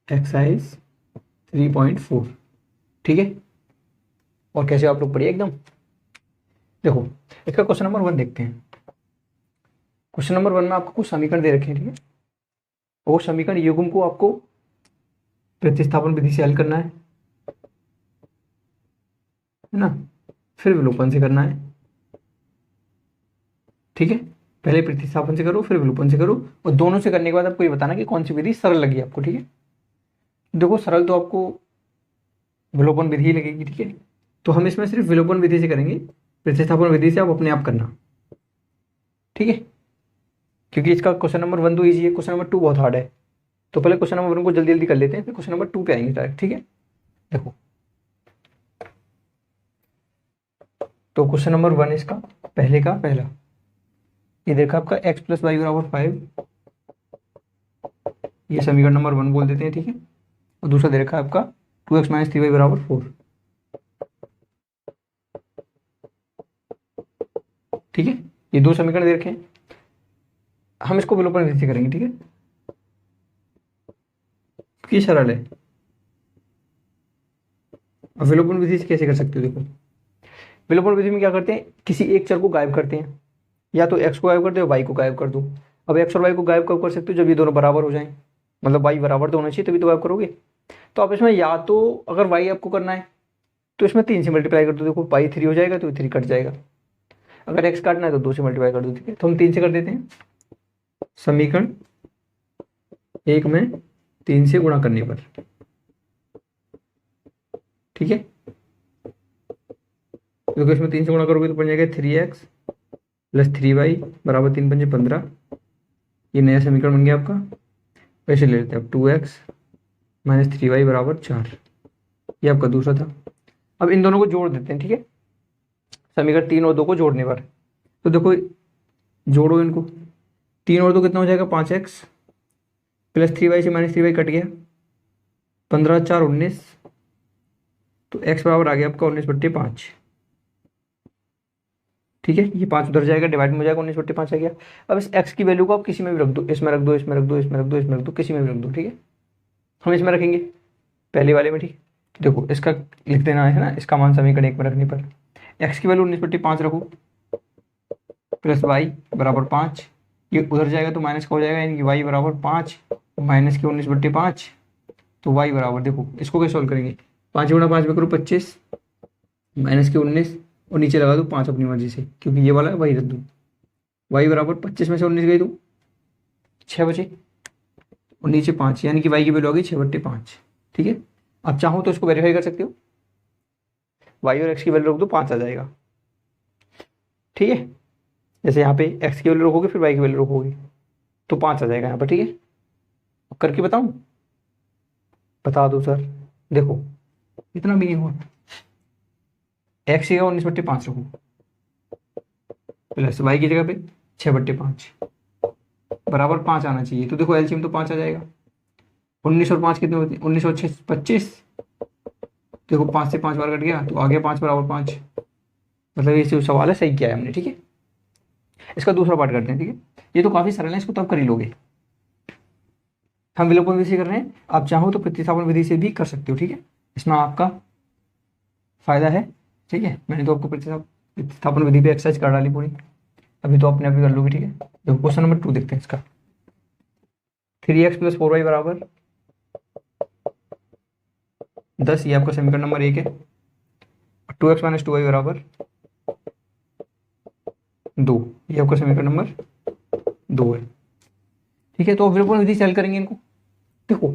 Exercise 3.4। ठीक है, और कैसे आप लोग पढ़िए एकदम। देखो इसका क्वेश्चन नंबर 1 देखते हैं। क्वेश्चन नंबर 1 में आपको कुछ समीकरण दे रखे हैं, ठीक है। वो समीकरण युग्म को आपको प्रतिस्थापन विधि से हल करना है ना, फिर विलोपन से करना है। ठीक है, पहले प्रतिस्थापन से करो फिर विलोपन से करो, और दोनों से करने के बाद आपको ये बताना कि कौन सी विधि सरल लगी आपको। ठीक है, देखो सरल तो आपको विलोपन विधि ही लगेगी। ठीक है, तो हम इसमें सिर्फ विलोपन विधि से करेंगे, प्रतिस्थापन विधि से आप अपने आप करना। ठीक है, क्योंकि इसका क्वेश्चन नंबर 1 तो ईजी है, क्वेश्चन नंबर 2 बहुत हार्ड है। तो पहले क्वेश्चन नंबर 1 को जल्दी जल्दी कर लेते हैं, फिर क्वेश्चन नंबर 2 पे आएंगे डायरेक्ट। ठीक है, देखो तो क्वेश्चन नंबर 1 इसका पहले का पहला, ये देखा आपका x + y = 5, ये समीकरण नंबर 1 बोल देते हैं। ठीक है, और दूसरा दे रखा है आपका 2x - 3y = 4। ठीक है, ये दो समीकरण दे रखे हैं, हम इसको विलोपन विधि से करेंगे। ठीक है, कि सरल है। अब विलोपन विधि से कैसे कर सकते हो, देखो विलोपन विधि में क्या करते हैं, किसी एक चर को गायब करते हैं, या तो x को गायब कर दो या y को गायब कर दो। अब x और y को गायब कब कर सकते हो, जब ये दोनों बराबर हो जाएं, मतलब y बराबर तो होना चाहिए तभी तो गायब करोगे। तो आप इसमें या तो अगर y आपको करना है तो इसमें 3 से मल्टीप्लाई कर दो, देखो y 3 हो जाएगा तो 3 कट जाएगा। अगर x काटना है तो 2 से मल्टीप्लाई कर दो। ठीक है, तो हम 3 से कर देते हैं, समीकरण 1 में 3 से गुणा करने पर। ठीक है, देखो इसमें 3 से गुणा करोगे तो बन जाएगा 3x + 3y = 3 × 5 = 15। ये नया समीकरण बन गया आपका। वैसे ले लेते हैं अब 2x - 3y = 4, ये आपका दूसरा था। अब इन दोनों को जोड़ देते हैं। ठीक है, समीकरण 3 और 2 को जोड़ने पर, तो देखो जोड़ो इनको, 3 और 2 कितना हो जाएगा, 5x + 3y से -3y कट गया, 15 × 4 = 19, तो x बराबर आ गया आपका 19/5। ठीक है, ये 5 उधर जाएगा, डिवाइड में हो जाएगा, 19/5 आ गया। अब इस x की वैल्यू को आप किसी में भी रख दो, इसमें रख दो, इसमें रख दो, इसमें रख दो, इसमें रख दो, किसी में भी रख दो। ठीक है, हम इसमें रखेंगे पहले वाले में। ठीक, देखो इसका लिख देना है ना, इसका मान समीकरण 1 में रखने पर x की वैल्यू 19/5 रखो, प्लस y = 5, ये उधर जाएगा तो माइनस का हो जाएगा, यानी कि y = 5 माइनस के 19/5, तो y बराबर, देखो इसको कैसे सॉल्व करेंगे, 5 × 5 में करो 25 माइनस के 19, और नीचे लगा दो 5 अपनी मर्जी से, क्योंकि ये वाला है वही रख दो। y बराबर 25 में से 19 गई तो 6 बचे, और नीचे 5, यानी कि y की वैल्यू आ गई 6/5। ठीक है, आप चाहो तो इसको वेरीफाई कर सकते हो, y और x की वैल्यू रख दो, 5 आ जाएगा। ठीक है, जैसे यहाँ पे x की वैल्यू रखोगे फिर y की वैल्यू रखोगे तो 5 आ जाएगा यहाँ पर। ठीक है, करके बताऊं, बता दो सर, देखो इतना भी नहीं हुआ, x की जगह 19/5 रखो, प्लस y की जगह पे 6/5 बराबर 5 आना चाहिए। तो देखो एलसीएम तो 5 आ जाएगा, 19 और 5 कितने होते हैं, 19 और 6 25, देखो 5 से 5 बार कट गया तो आ गया 5 = 5, मतलब ये जो सवाल है सही किया है हमने। ठीक है, इसका दूसरा पार्ट करते हैं। ठीक है, ये तो काफी सरल है, इसको तो आप कर ही लोगे। हम विलोपन विधि से कर रहे हैं, आप चाहो तो प्रतिस्थापन विधि से भी कर सकते हो। ठीक है, इसमें आपका फायदा है। ठीक है, मैंने तो आपको प्रतिस्थापन विधि पे एक्सरसाइज कर डाली पूरी, अभी तो अपने आप ही कर लोगे। ठीक है, देखो क्वेश्चन नंबर 2 देखते हैं इसका, 3x + 4y = 10, ये आपका समीकरण नंबर 1 है। 2x - 2y = 2, ये आपका समीकरण नंबर 2 है। ठीक है, तो विलोपन विधि से हल करेंगे इनको। देखो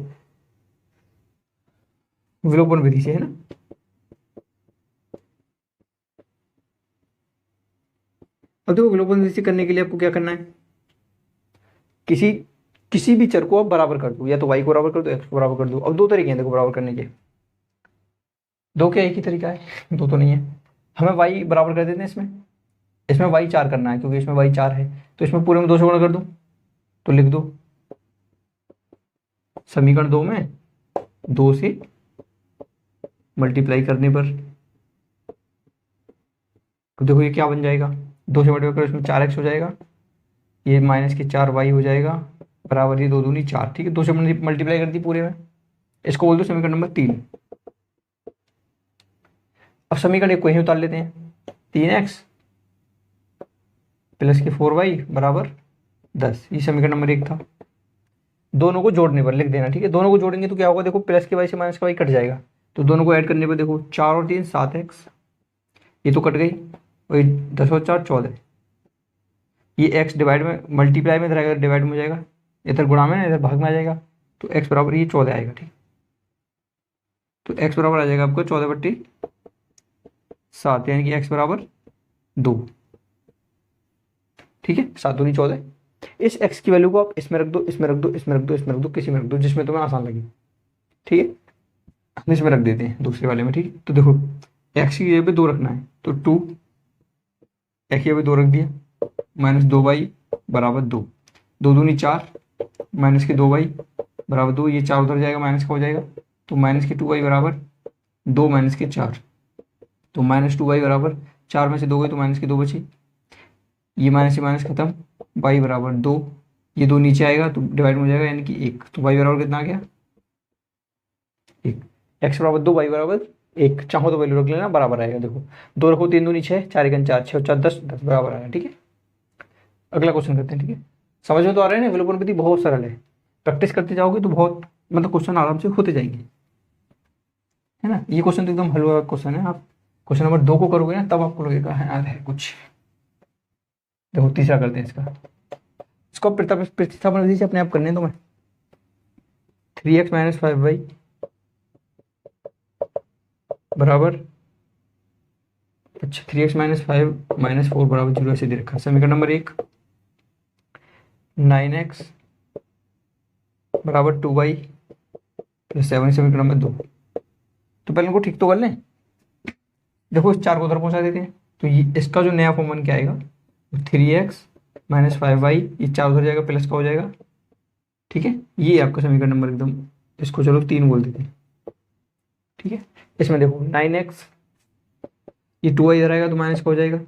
विलोपन विधि से है ना, अब देखो विलोपन विधि से करने के लिए आपको क्या करना है, किसी किसी भी चर को आप बराबर कर दो, या तो y को बराबर कर दो, x को बराबर कर दो। अब दो तरीके हैं देखो बराबर करने के, दो क्या एक ही तरीका है, दो तो नहीं है। हमें y बराबर कर देते हैं इसमें, इसमें y 4 करना है, क्योंकि इसमें y 4 है, तो इसमें पूरे में 2 से गुणा कर दो, तो लिख दो समीकरण 2 में 2 से मल्टीप्लाई करने पर, तो देखो ये क्या बन जाएगा, 2 से मल्टीप्लाई करो, इसमें 4x हो जाएगा, ये माइनस के 4y हो जाएगा, बराबर ये 2 दूनी 4। ठीक है, 2 से मल्टीप्लाई कर दी पूरे में, इसको बोल दो समीकरण नंबर 3। अब समीकरण एक को यहीं उतार लेते हैं, 3x प्लस के 4y बराबर 10, ये समीकरण नंबर 1 था। दोनों को जोड़ने पर लिख देना, ठीक है। दोनों को जोड़ेंगे तो क्या होगा, देखो प्लस के वाई से माइनस का वाई कट जाएगा, तो दोनों को ऐड करने पर देखो 4 और 3 7x, ये तो कट गई, वही 10 और 4 14, ये x डिवाइड में मल्टीप्लाई में इधर आएगा, डिवाइड में हो जाएगा, इधर गुणा में इधर भाग में आ जाएगा, तो x बराबर ये 14 आएगा, ठीक। तो x बराबर आ जाएगा आपको 14/7, यानी कि x बराबर 2, ठीक है। 7 दूनी 14। इस x की वैल्यू को आप इसमें रख दो, इसमें रख दो, इसमें रख दो, इसमें रख दो, किसी में रख दो, जिसमें तुम्हें आसान लगे, ठीक है। हम इसमें रख देते हैं दूसरे वाले में, ठीक है। तो देखो x की जगह पे 2 रखना है, तो 2 x की जगह पे 2 रख दिया, माइनस 2y बराबर 2, 2 दूनी 4, माइनस के 2y बराबर 2, ये 4 उधर जाएगा, माइनस का हो जाएगा, तो माइनस के 2y बराबर 2 माइनस के 4, तो माइनस 2y बराबर 4 में से 2 गई तो माइनस के 2 बची, ये माइनस से माइनस खत्म, y बराबर 2, ये 2 नीचे आएगा तो डिवाइड में हो जाएगा, यानी कि 1, तो y बराबर कितना आ गया 1, x बराबर 2 y बराबर 1, चाहो तो वैल्यू रख लेना, बराबर आएगा। देखो 2 रखो, 3 दूनी 6, 4 1 4, 6 4 10, 10 बराबर आएगा, ठीक है। अगला क्वेश्चन करते हैं, ठीक है। समझ में तो आ रहा है ना, विलोपन विधि बहुत सरल है, प्रैक्टिस करते जाओगे तो बहुत मतलब क्वेश्चन आराम से होते जाएंगे, है ना। ये क्वेश्चन तो एकदम हलवा क्वेश्चन है, आप क्वेश्चन नंबर 2 को करोगे ना तब आपको लगेगा है यार है कुछ। देखो तीसरा करते हैं इसका, इसको प्रतिस्थापन विधि से अपने आप करने दो। मैं 3x माइनस 5y बराबर, अच्छा 3x माइनस 5 माइनस 4 बराबर 0 ऐसे दे रखा है। समीकरण नंबर 1 9x बराबर 2y प्लस 7, समीकरण नंबर 2। तो पहले इनको ठीक तो कर लें। देखो इस 4 को उधर पहुंचा देते हैं, तो ये इसका जो नया फॉर्म बन के आएगा 3x माइनस 5y, ये 4 उधर जाएगा, प्लस का हो जाएगा, ठीक है। ये आपका समीकरण नंबर एकदम, इसको चलो 3 बोल देते हैं, ठीक है। इसमें देखो 9x, ये 2y इधर आएगा तो माइनस का हो जाएगा,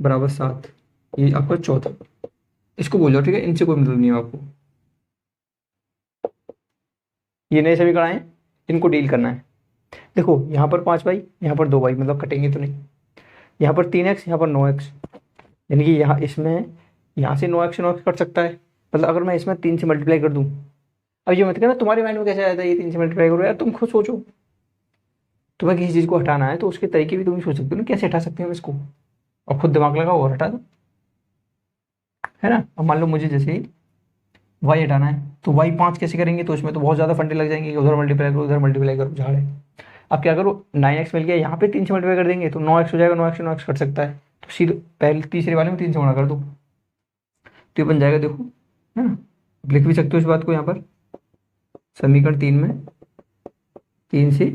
बराबर 7, ये आपका चौथा, इसको बोल जाओ, ठीक है। इनसे कोई मतलब नहीं है आपको, ये नए समीकरण आए, इनको डील करना है। देखो यहाँ पर 5y, यहाँ पर 2y, मतलब कटेंगे तो नहीं, यहाँ पर 3x, यहाँ पर 9x, यानी कि यहाँ इसमें यहाँ से 9x 9x कट सकता है, मतलब अगर मैं इसमें 3 से मल्टीप्लाई कर दूँ। अब ये मत कहना तुम्हारे माइंड में कैसे आया था ये 3 से मल्टीप्लाई करो, यार तुम खुद सोचो, तुम्हें किसी चीज़ को हटाना है तो उसके तरीके भी तुम ही सोच सकते हो ना, कैसे हटा सकते हो इसको, और खुद दिमाग लगाओ और हटा दो, है ना। अब मान लो मुझे जैसे वाई हटाना है, तो वाई 5 कैसे करेंगे, तो इसमें तो बहुत ज़्यादा फंडे लग जाएंगे, उधर मल्टीप्लाई करो, उधर मल्टीप्लाई करो, झाड़ है। अब क्या करो, 9x मिल गया, यहाँ पे 3 से मल्टीप्लाई कर देंगे तो 9x हो जाएगा, 9x से 9x कट सकता है, तो सीधे पहले तीसरे वाले में 3 से गुणा कर दो, तो ये बन जाएगा, देखो, है ना। लिख भी सकते हो इस बात को यहाँ पर, समीकरण 3 में 3 से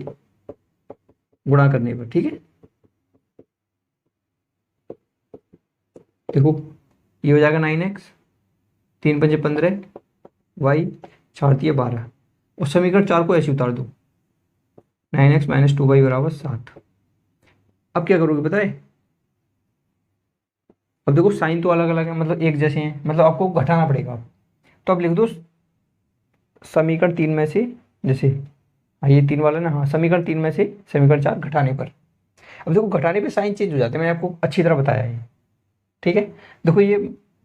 गुणा करने पर, ठीक है। देखो ये हो जाएगा 9x, 3 पंजे 15, y 4 दिए 12, उस समीकरण 4 को ऐसे उतार दो, 9x माइनस 2y बराबर 7। अब क्या करोगे पता है, अब देखो साइन तो अलग अलग है, मतलब एक जैसे हैं, मतलब आपको घटाना पड़ेगा। तो अब लिख दो समीकरण 3 में से, जैसे हाँ ये 3 वाला ना, हाँ समीकरण 3 में से समीकरण 4 घटाने पर। अब देखो घटाने पे साइन चेंज हो जाते हैं, मैंने आपको अच्छी तरह बताया है, ठीक है। देखो ये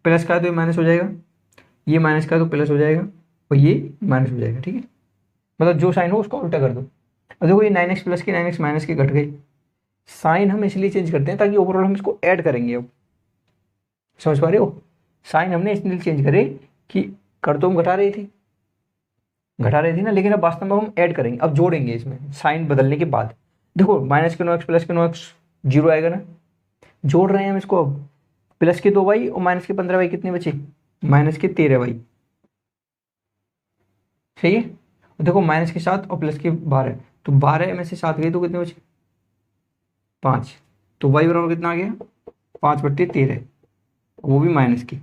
प्लस का है तो ये माइनस हो जाएगा, ये माइनस का है तो प्लस हो जाएगा, और ये माइनस हो जाएगा, ठीक है। मतलब जो साइन हो उसको उल्टा कर दो। अब देखो ये 9x प्लस की 9x माइनस की घट गई, साइन हम इसलिए चेंज करते हैं ताकि ओवरऑल हम इसको ऐड करेंगे। अब समझ पा रहे हो, साइन हमने इसलिए चेंज करे कि कर तो हम घटा रही थी ना, लेकिन अब वास्तव में हम ऐड करेंगे, अब जोड़ेंगे इसमें साइन बदलने के बाद। देखो माइनस के 9x प्लस के 9x 0 आएगा ना, जोड़ रहे हैं हम इसको। अब प्लस के 2y और माइनस के 15y कितने बचे, माइनस के 13y, सही है। देखो माइनस के 7 और प्लस के 12, तो 12 में से 7 गई तो कितने बचे 5, तो y बराबर कितना आ गया 5/13, वो भी माइनस की,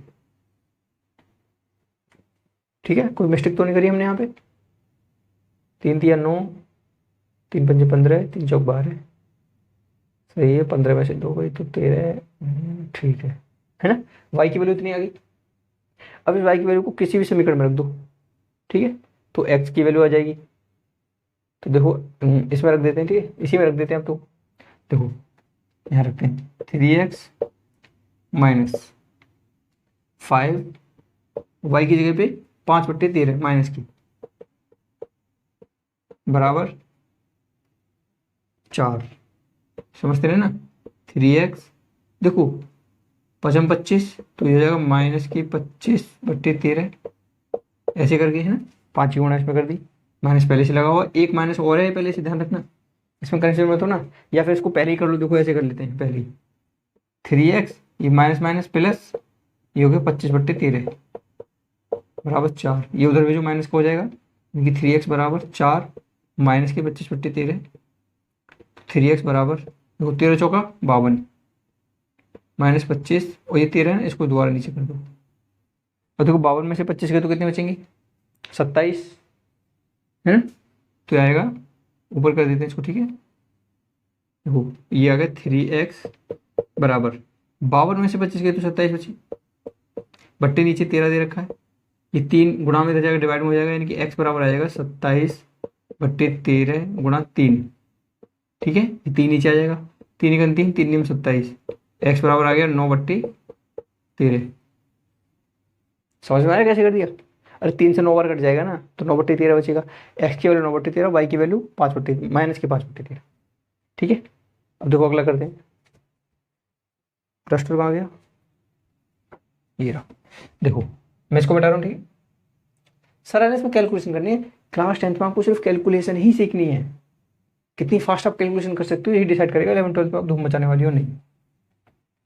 ठीक है। कोई मिस्टेक तो नहीं करी हमने यहाँ पे। 3 तिया 9, 3 पंजे 15, 3 चौक 12, सही है। 15 में से 2 गई तो 13, ठीक है ना। y की वैल्यू इतनी आ गई। अब इस y की वैल्यू को किसी भी समीकरण में रख दो, ठीक है। तो x की वैल्यू आ जाएगी तो देखो इसमें रख देते हैं, ठीक है, इसी में रख देते हैं अब। तो देखो यहाँ रखते हैं 3x माइनस 5 वाई की जगह पे 5/13 माइनस की बराबर 4। समझते रहे ना। 3x देखो 5×25 तो ये हो जाएगा माइनस की 25/13 ऐसे करके, है ना। 5 की गुणा इसमें कर दी, माइनस पहले से लगा हुआ, एक माइनस और है पहले से, ध्यान रखना इसमें कनेक्शन मत हो ना। या फिर इसको पहले ही कर लो, देखो ऐसे कर लेते हैं पहले ही। 3x ये माइनस माइनस प्लस ये हो गया 25/13 बराबर 4। ये उधर भी जो माइनस का हो जाएगा, क्योंकि 3x बराबर 4 माइनस के 25/13। 3x बराबर देखो 13 चौका 52 माइनस 25 और ये 13 है ना, इसको दोबारा नीचे कर दो। और देखो 52 में से 25 गए तो कितने बचेंगे? 27, है ना। तो आएगा, ऊपर कर देते हैं इसको, ठीक है। देखो ये आ गया 3x बराबर 52 में से 25 गए तो 27 बची, बट्टे नीचे 13 दे रखा है, ये 3 गुणा में रह जाएगा, डिवाइड में हो जाएगा, यानी कि x बराबर आ जाएगा 27/13 गुणा 3, ठीक है। ये 3 नीचे आ जाएगा, 3 3 3 में 27, x बराबर आ गया 9/13। समझ में आया कैसे कर दिया? अरे 3 से 9 बार कट जाएगा ना, तो 9/13 बचेगा। x की वैल्यू 9/13, y की वैल्यू 5/13 माइनस की 5/13, ठीक है। अब देखो अगला करते हैं। रस्टर कहाँ गया? ये रहा। देखो मैं इसको मिटा रहा हूँ, ठीक है। सर अरे इसमें कैलकुलेशन करनी है, क्लास 10th में आपको सिर्फ कैलकुलेशन ही सीखनी है। कितनी फास्ट आप कैलकुलेशन कर सकते हो यही डिसाइड करेगा 11th 12th में आप धूम मचाने वाली हो नहीं।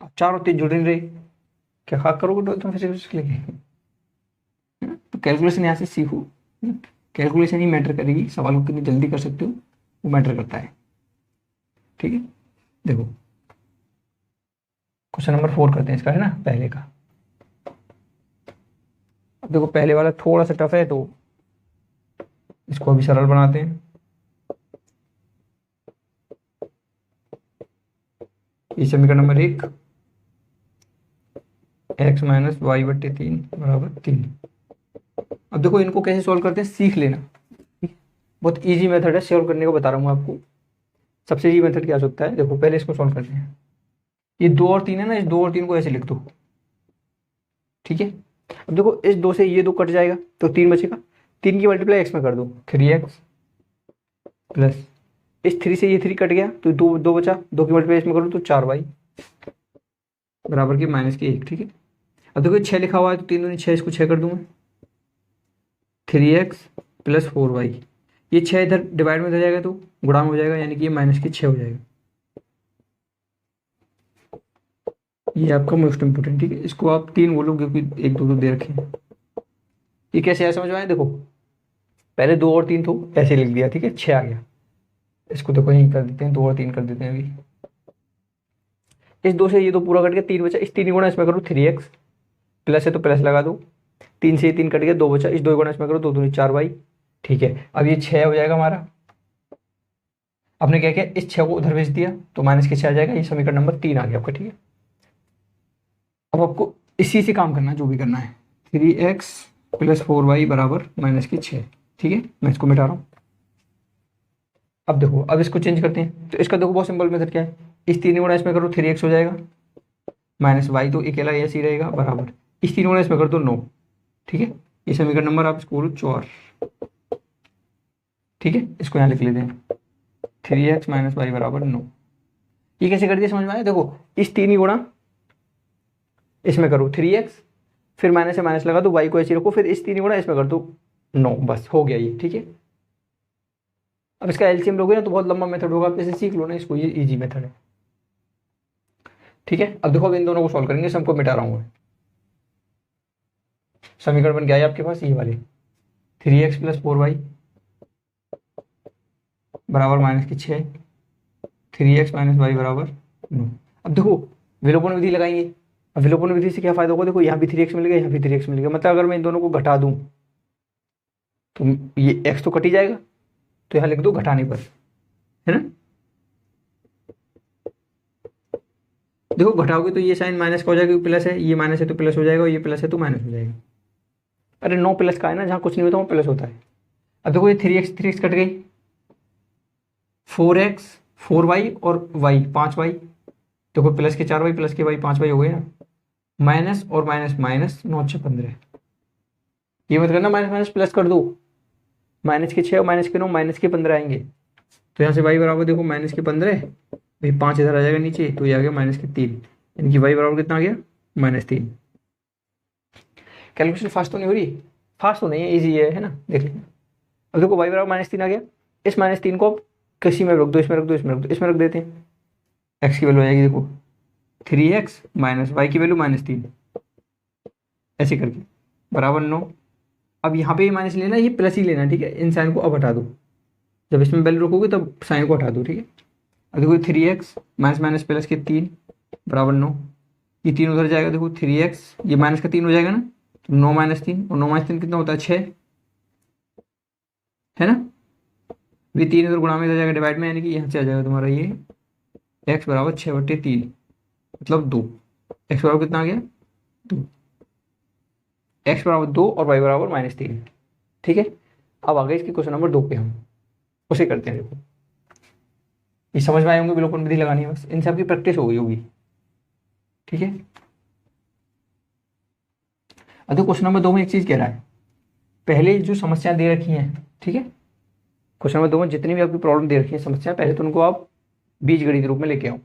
आप 4 और 3 जुड़ नहीं रहे, क्या खाक करोगे 12th में फिजिक्स लेके? तो कैलकुलेशन यहाँ से सीखो, कैलकुलेशन ही मैटर करेगी, सवाल को कितनी जल्दी कर सकते हो वो मैटर करता है, ठीक है। देखो क्वेश्चन नंबर 4 करते हैं इसका, है ना, पहले का। अब देखो पहले वाला थोड़ा सा टफ है, तो इसको अभी सरल बनाते हैं। ये समीकरण नंबर 1, x माइनस वाई बट्टे 3 बराबर 3। अब देखो इनको कैसे सॉल्व करते हैं सीख लेना, बहुत इजी मेथड है सॉल्व करने को, बता रहा हूँ आपको। सबसे इजी मेथड क्या सकता है, देखो पहले इसको सॉल्व करते हैं। ये 2 और 3 है ना, इस 2 और 3 को ऐसे लिख दो, ठीक है। अब देखो इस 2 से ये 2 कट जाएगा तो 3 बचेगा, 3 की मल्टीप्लाई एक्स में कर दो, 3x प्लस इस 3 से ये 3 कट गया तो 2 बचा, 2 की मल्टीप्लाई इसमें करो तो 4y बराबर की माइनस की 1, ठीक है। अब देखो 6 लिखा हुआ है तो 3 दूनी 6, इसको 6 कर दूंगा, 3x प्लस 4y। ये 6 इधर डिवाइड में हो जाएगा तो गुणा में हो जाएगा, यानी कि ये माइनस की 6 हो जाएगा। ये आपका मोस्ट इंपोर्टेंट, ठीक है। इसको आप 3 बोलो क्योंकि 1 2 दे रखे हैं। ये कैसे आया समझ में आया? देखो पहले 2 और 3 तो ऐसे लिख दिया, ठीक है, 6 आ गया। इसको देखो यहीं कर देते हैं, 2 और 3 कर देते हैं अभी। इस 2 से ये 2 पूरा कट गया, 3 बचा, इस 3 गुणा इसमें करो 3x प्लस है तो प्लस लगा दो, 3 से ये 3 कट गया, 2 बचा, इस 2 गुणा इसमें करो 2 दूनी 4y, ठीक है। अब ये 6 हो जाएगा हमारा। आपने क्या किया, इस 6 को उधर भेज दिया तो माइनस के 6 आ जाएगा, ये समीकरण नंबर 3 आ गया आपका, ठीक है। अब आपको इसी से काम करना है, जो भी करना है। 3x प्लस 4y बराबर माइनस की 6, ठीक है। मैं इसको मिटा रहा हूँ। अब देखो अब इसको चेंज करते हैं, तो इसका देखो बहुत सिंपल मेथड क्या है, इस 3 गुणा इसमें करो 3x हो जाएगा, माइनस y तो अकेला ऐसे ही रहेगा बराबर, इस 3 गुणा इसमें कर दो 9, ठीक है। ये समीकरण नंबर आप इसको बोलो 4, ठीक है। इसको यहाँ लिख लेते हैं 3x माइनस वाई बराबर 9। ये कैसे कर दिया समझ में आया? देखो इस 3 गुणा इसमें करो 3x, फिर माइनस से माइनस लगा दो, y को ऐसे रखो, फिर इस 3 गुणा इसमें कर दो 9, बस हो गया ये, ठीक है। अब इसका एलसीएम लोगे ना तो बहुत लंबा मेथड होगा, आप इसे सीख लो ना इसको, ये इजी मेथड है, ठीक है। अब देखो अब इन दोनों को सॉल्व करेंगे, सबको मिटा रहा हूँ मैं। समीकरण बन गया है आपके पास ये वाले, 3x प्लस 4y बराबर माइनस की 6, 3x माइनस वाई बराबर 9। अब देखो विलोपन विधि लगाएंगे। अब विलोपन विधि से क्या फायदा होगा, देखो यहाँ भी 3x मिल गया, यहाँ भी 3x मिल गया, मतलब अगर मैं इन दोनों को घटा दूं तो ये x तो कट ही जाएगा, तो यहाँ लिख दो घटाने पर, है ना। देखो घटाओगे तो ये साइन माइनस का हो जाएगा, प्लस है, ये माइनस है तो प्लस हो जाएगा, ये प्लस है तो माइनस हो जाएगा। अरे 9 प्लस का है ना, जहाँ कुछ नहीं होता वहाँ प्लस होता है। अब देखो ये 3x कट गई, 4x 4y और y 5y, देखो प्लस के 4y प्लस के y 5y हो गए ना, माइनस और माइनस माइनस 9×6 = 15। ये मत करना माइनस माइनस प्लस कर दो, माइनस के 6 और माइनस के 9 माइनस के 15 आएंगे। तो यहाँ से y बराबर देखो माइनस के 15, भाई 5 इधर आ जाएगा नीचे, तो ये आ गया माइनस के 3, यानी कि y बराबर कितना आ गया -3। कैलकुलेशन फास्ट तो नहीं हो रही, फास्ट तो नहीं है, ईजी है ना, देख लेंगे। अब देखो y बराबर -3 आ गया, इस -3 को अब किसी में रख दो, इसमें रख दो, इसमें रख दो, इसमें रख देते हैं। x की वैल्यू आ जाएगी देखो 3x माइनस y की वैल्यू -3, ऐसे करके बराबर 9। अब यहाँ पे ये माइनस लेना, ये प्लस ही लेना, ठीक है। इन साइन को अब हटा दो, जब इसमें वैल्यू रखोगे तब साइन को हटा दो, ठीक है। अब देखो 3x माइनस माइनस प्लस के 3 बराबर 9, ये 3 उधर जाएगा, देखो 3x ये माइनस का 3 हो जाएगा ना, तो 9 - 3, और 9 - 3 कितना होता है 6, है ना। ये 3 इधर गुणा में इधर जाएगा डिवाइड में, यानी कि यहाँ से आ जाएगा तुम्हारा ये x बराबर 6/3 मतलब 2। x बराबर कितना आ गया 2, x बराबर 2 और y बराबर -3, ठीक है। अब आ गए इसके क्वेश्चन नंबर 2 पे, हम उसे करते हैं। देखो ये समझ में आए होंगे, विलोपन विधि लगानी है, बस इन सब की प्रैक्टिस हो गई होगी, ठीक है। अब तो क्वेश्चन नंबर 2 में एक चीज कह रहा है, पहले जो समस्या दे रखी हैं, ठीक है, क्वेश्चन नंबर 2 में जितनी भी आपकी प्रॉब्लम दे रखी है समस्या, पहले तो उनको आप बीजगणित रूप में लेके आओ।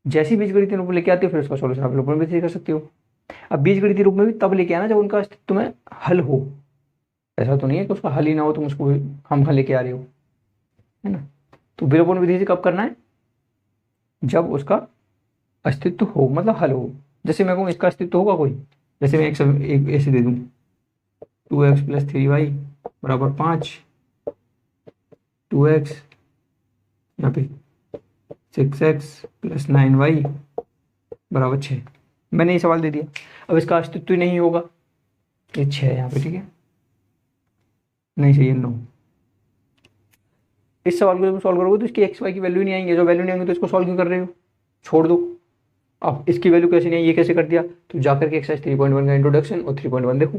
जैसी बीजगणित रूप में लेके आते हो फिर उसका सॉल्यूशन आप विलोपन विधि से कर सकते हो। अब बीजगणित रूप में भी तब लेके आना जब उनका अस्तित्व में हल हो, ऐसा तो नहीं है कि उसका हल ही ना हो तुम उसको हम हल लेके आ रहे हो, है ना। तो विलोपन विधि से कब करना है, जब उसका अस्तित्व हो, मतलब हल हो। जैसे मैं कहूँ इसका अस्तित्व होगा कोई, जैसे मैं एक ऐसे दे दूँ 2x + 3y बराबर 5, 2x यहाँ पे 6x + 9y बराबर 6, मैंने ये सवाल दे दिया। अब इसका अस्तित्व ही नहीं होगा, ये 6 है यहाँ पे, ठीक है, नहीं चाहिए 9। इस सवाल को जब सॉल्व करोगे तो इसकी x y की वैल्यू नहीं आएंगे, जो वैल्यू नहीं आएंगे तो इसको सॉल्व क्यों कर रहे हो, छोड़ दो। अब इसकी वैल्यू कैसे नहीं आई, ये कैसे कर दिया, तो जाकर के एक्सरसाइज 3.1 का इंट्रोडक्शन और 3.1 देखो,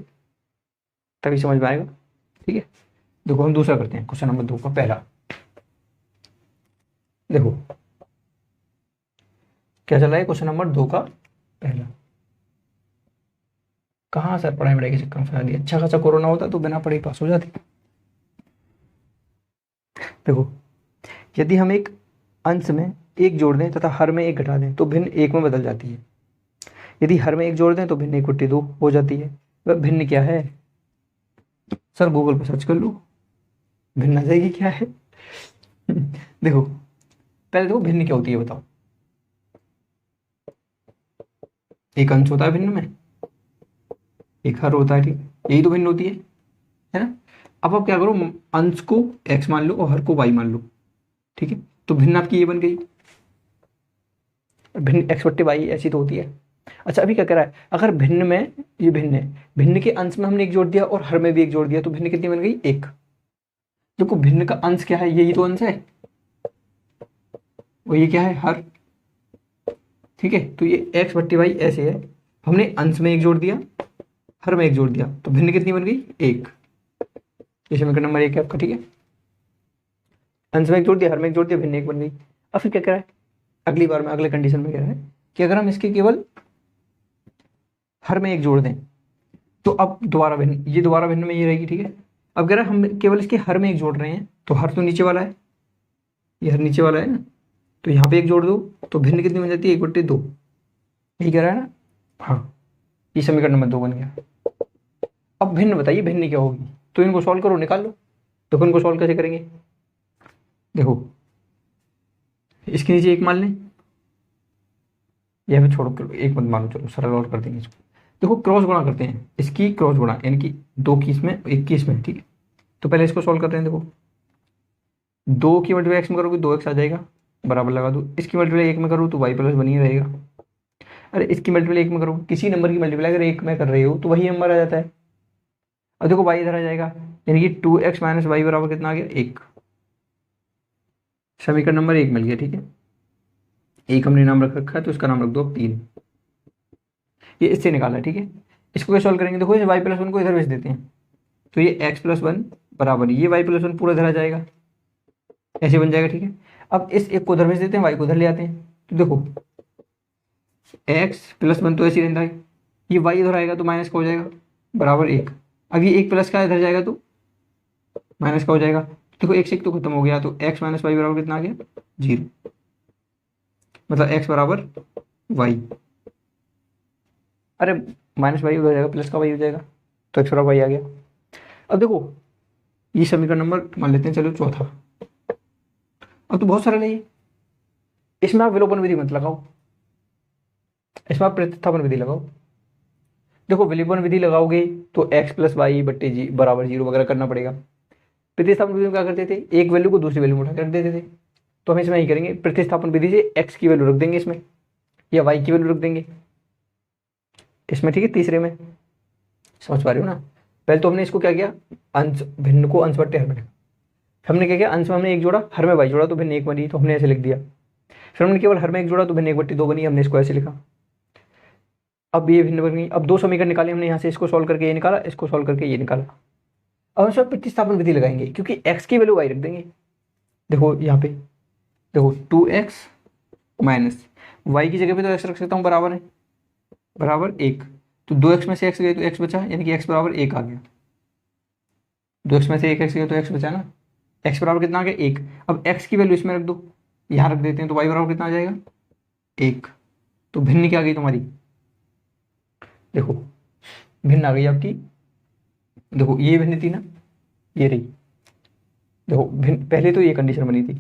तभी समझ में आएगा, ठीक है। देखो हम दूसरा करते हैं, क्वेश्चन नंबर 2 का पहला। देखो क्या चल रहा है, क्वेश्चन नंबर 2 का पहला। कहाँ सर पढ़ाई वढ़ाई के चक्कर में फंसा दिया, अच्छा खासा कोरोना होता तो बिना पढ़ाई पास हो जाती। देखो यदि हम एक अंश में एक जोड़ दें तथा हर में एक घटा दें तो भिन्न एक में बदल जाती है। यदि हर में एक जोड़ दें तो भिन्न 1/2 हो जाती है। वह भिन्न क्या है, सर गूगल पर सर्च कर लो, भिन्न आ जाएगी क्या है। देखो पहले देखो भिन्न क्या होती है बताओ। एक अंश होता है भिन्न में, एक हर होता है, ठीक, यही तो भिन्न होती है ना। अब आप क्या करो, अंश को x मान लो और हर को y मान लो, ठीक है। तो भिन्न आपकी ये बन गई, भिन्न x/y ऐसी तो होती है। अच्छा अभी क्या कह रहा है, अगर भिन्न में ये भिन्न है, भिन्न के अंश में हमने एक जोड़ दिया और हर में भी एक जोड़ दिया, तो भिन्न कितनी बन गई 1। देखो भिन्न का अंश क्या है, यही तो अंश है, और ये क्या है हर, ठीक है। तो ये x/y ऐसे है, हमने अंश में एक जोड़ दिया हर में एक जोड़ दिया, तो भिन्न कितनी बन गई 1। ये समीकरण नंबर 1 है आपका, ठीक है। अंश में एक जोड़ दिया हर में एक जोड़ दिया, भिन्न 1 बन गई। अब फिर क्या कह रहा है, अगली बार में अगले कंडीशन में कह रहा है कि अगर हम इसके केवल हर में एक जोड़ दें तो अब दोबारा भिन्न, ये दोबारा भिन्न में ये रहेगी, ठीक है। अब कह रहा है हम केवल इसके हर में एक जोड़ रहे हैं, तो हर तो नीचे वाला है, ये हर नीचे वाला है ना, तो यहाँ पे एक जोड़ दो तो भिन्न कितनी बन जाती है 1/2, यही कह रहा है ना। हाँ ये समीकरण नंबर 2 बन गया। अब भिन्न बताइए भिन्न क्या होगी, तो इनको सॉल्व करो, निकाल लो। तो इनको सॉल्व कैसे करेंगे, देखो इसके नीचे 1 मान लें, या फिर छोड़ो करो 1 मत मान लो, चलो सरल और कर देंगे इसको। देखो क्रॉस गुणा करते हैं, इसकी क्रॉस गुणा यानी कि 2 की इसमें 1 की इसमें, ठीक है। तो पहले इसको सॉल्व करते हैं। देखो 2 की मल्टीप्लाई x में करोगे 2x आ जाएगा, बराबर लगा दो। इसकी मल्टीप्लाई 1 में करो तो y प्लस बनी रहेगा। अरे इसकी मल्टीप्लाई 1 में करो, किसी नंबर की मल्टीप्लाई अगर 1 में कर रहे हो तो वही नंबर आ जाता है। अब देखो y इधर आ जाएगा, यानी कि 2x - y बराबर कितना आ गया 1। समीकरण नंबर 1 मिल गया, ठीक है। एक हमने नाम रख रखा है तो इसका नाम रख दो अब 3। ये इससे निकाला, ठीक है। इसको कैसे सॉल्व करेंगे, देखो इस y+1 को इधर भेज देते हैं, तो ये x+1 बराबर ये y+1 पूरा इधर आ जाएगा, ऐसे बन जाएगा, ठीक है। अब इस एक को उधर भेज देते हैं, वाई को उधर ले आते हैं, तो देखो एक्स प्लस वन तो ऐसे ही रहता है, ये वाई इधर आएगा तो माइनस का हो जाएगा बराबर एक। अब ये एक प्लस का इधर जाएगा तो माइनस का हो जाएगा। देखो एक से एक तो खत्म हो गया, तो एक्स माइनस वाई बराबर कितना आ गया, 0। मतलब एक्स बराबर वाई, अरे माइनस वाई हो जाएगा, प्लस का वाई हो जाएगा, तो एक्स बराबर वाई आ गया। अब देखो ये समीकरण नंबर मान लेते हैं चलो चौथा। अब तो बहुत सारे नहीं, इसमें आप विलोपन विधि मत लगाओ, इसमें आप प्रतिस्थापन विधि लगाओ। देखो विलोपन विधि लगाओगे तो एक्स प्लस वाई बट्टे जी बराबर 0 वगैरह करना पड़ेगा। प्रतिस्थापन विधि में क्या करते थे, एक वैल्यू को दूसरी वैल्यू में उठा कर रख देते थे। तो हम इसमें ही करेंगे, प्रतिस्थापन विधि से एक्स की वैल्यू रख देंगे इसमें, या वाई की वैल्यू रख देंगे इसमें, ठीक है। तीसरे में समझ पा रहे हो ना। पहले तो हमने इसको क्या किया, अंश भिन्न को अंश बट्टे हर में, हमने क्या किया, अंश में हमने एक जोड़ा, हर में वाई जोड़ा तो भिन्न एक बनी, तो हमने ऐसे लिख दिया। फिर हमने केवल हर में एक जोड़ा तो भिन्न एक बट्टी 2 बनी, हमने इसको ऐसे लिखा। अब ये भिन्न बन गई। अब दो समीकरण निकाले हमने यहाँ से, इसको सॉल्व करके ये निकाला, इसको सॉल्व करके ये निकाला। अब हम सब प्रतिस्थापन विधि लगाएंगे, क्योंकि एक्स की वैल्यू वाई रख देंगे। देखो यहाँ पे देखो 2x माइनस वाई की जगह पे तो एक्स रख सकता हूँ, बराबर है बराबर 1। तो 2x में से x गए तो x बचा, यानी कि x बराबर 1 आ गया। 2x में से 1x गया तो x बचा ना, x बराबर कितना आ गया 1। अब x की वैल्यू इसमें रख दो, यहाँ रख देते हैं, तो y बराबर कितना आ जाएगा 1। तो भिन्न क्या आ गई तुम्हारी, देखो भिन्न आ गई आपकी। देखो ये भिन्न थी ना, ये रही। देखो भिन्न, पहले तो ये कंडीशन बनी थी।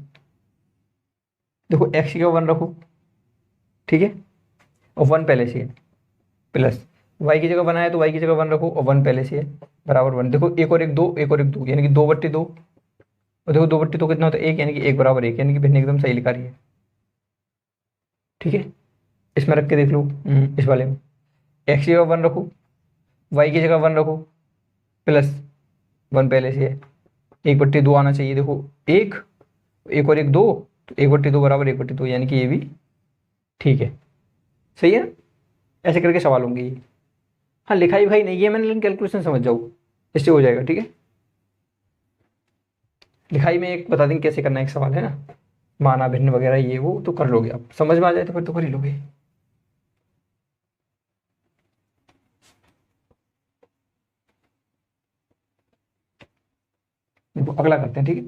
देखो x की जगह 1 रखो, ठीक है, और 1 पहले से है, प्लस y की जगह 1 आया तो y की जगह 1 रखो और 1 पहले से है बराबर 1। देखो एक और एक 2, एक और एक 2, यानी कि 2/2। और देखो 2/2 कितना होता है 1, यानी कि 1 बराबर 1, यानी कि भिन्न एकदम सही लिखा रही है, ठीक है। इसमें रख के देख लो, इस वाले में x की जगह 1 रखो, y की जगह 1 रखो, प्लस 1 पहले से है, 1/2 आना चाहिए। देखो एक, एक और एक 2, तो 1/2 बराबर 1/2, यानी कि ये भी ठीक है, सही है। ऐसे करके सवाल होंगे ये। हाँ लिखाई भाई नहीं है मैंने, लेकिन कैलकुलेशन समझ जाओ, इससे हो जाएगा, ठीक है। लिखाई में एक बता देंगे कैसे करना है, एक सवाल है ना, माना भिन्न वगैरह ये वो तो कर लोगे आप, समझ में आ जाए तो फिर तो कर ही लोगे। देखो अगला करते हैं, ठीक है।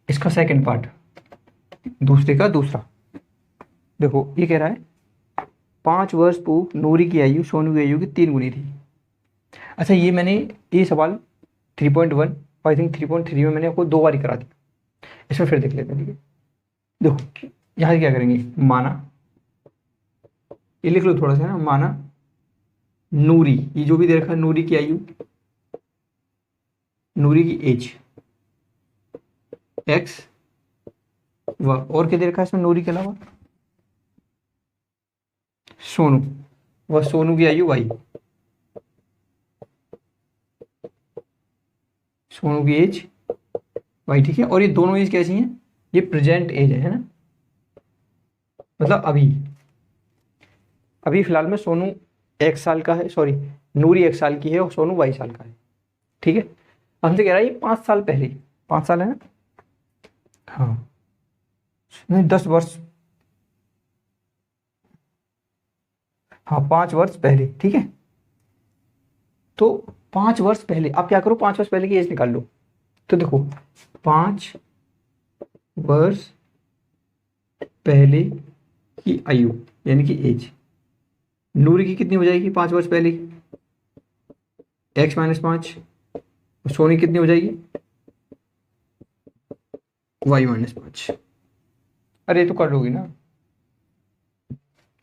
इसका सेकंड पार्ट, दूसरे का दूसरा। देखो ये कह रहा है 5 वर्ष पूर्व नूरी की आयु सोनू की आयु की 3 गुनी थी। अच्छा ये मैंने ये सवाल 3.1 और आई थिंक 3.3 में मैंने आपको 2 बार करा दिया, इसमें फिर देख लेते हैं, ठीक है। देखो यहाँ क्या करेंगे, माना, ये लिख लो थोड़ा सा ना, माना नूरी, ये जो भी दे रखा है नूरी की आयु, नूरी की एज एक्स, व और क्या दे रखा है इसमें नूरी के अलावा, सोनू, वह सोनू की आयु वाई, सोनू की एज वाई, ठीक है। और ये दोनों एज कैसी हैं, ये प्रेजेंट एज है ना, मतलब अभी अभी फिलहाल में सोनू 1 साल का है, सॉरी नूरी 1 साल की है और सोनू 22 साल का है, ठीक है। हमसे कह रहा है ये 5 साल पहले, 5 साल है ना, हाँ नहीं 10 वर्ष, हाँ 5 वर्ष पहले, ठीक है। तो 5 वर्ष पहले आप क्या करो, 5 वर्ष पहले की एज निकाल लो। तो देखो 5 वर्ष पहले की आयु यानी कि एज, नूरी की कितनी हो जाएगी 5 वर्ष पहले की, x माइनस 5, और सोनी कितनी हो जाएगी y माइनस 5। अरे ये तो कर लोगी ना,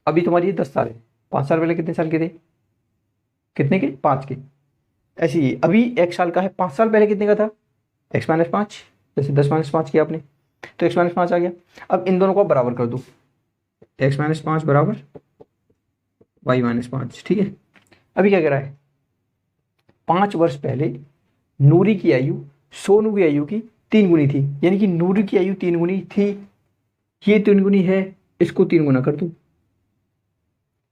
अभी तुम्हारी 10 साल है, 5 साल पहले कितने साल के थे, कितने के 5 के। ऐसे ही अभी 1 साल का है, 5 साल पहले कितने का था x माइनस 5, जैसे 10 माइनस 5 किया आपने तो x माइनस 5 आ गया। अब इन दोनों को बराबर कर दो, x माइनस 5 बराबर y माइनस 5, ठीक है। अभी क्या कह रहा है, 5 वर्ष पहले नूरी की आयु सोनू की आयु की 3 गुनी थी, यानी कि नूरी की आयु 3 गुनी थी, ये 3 गुनी है, इसको 3 गुना कर दो,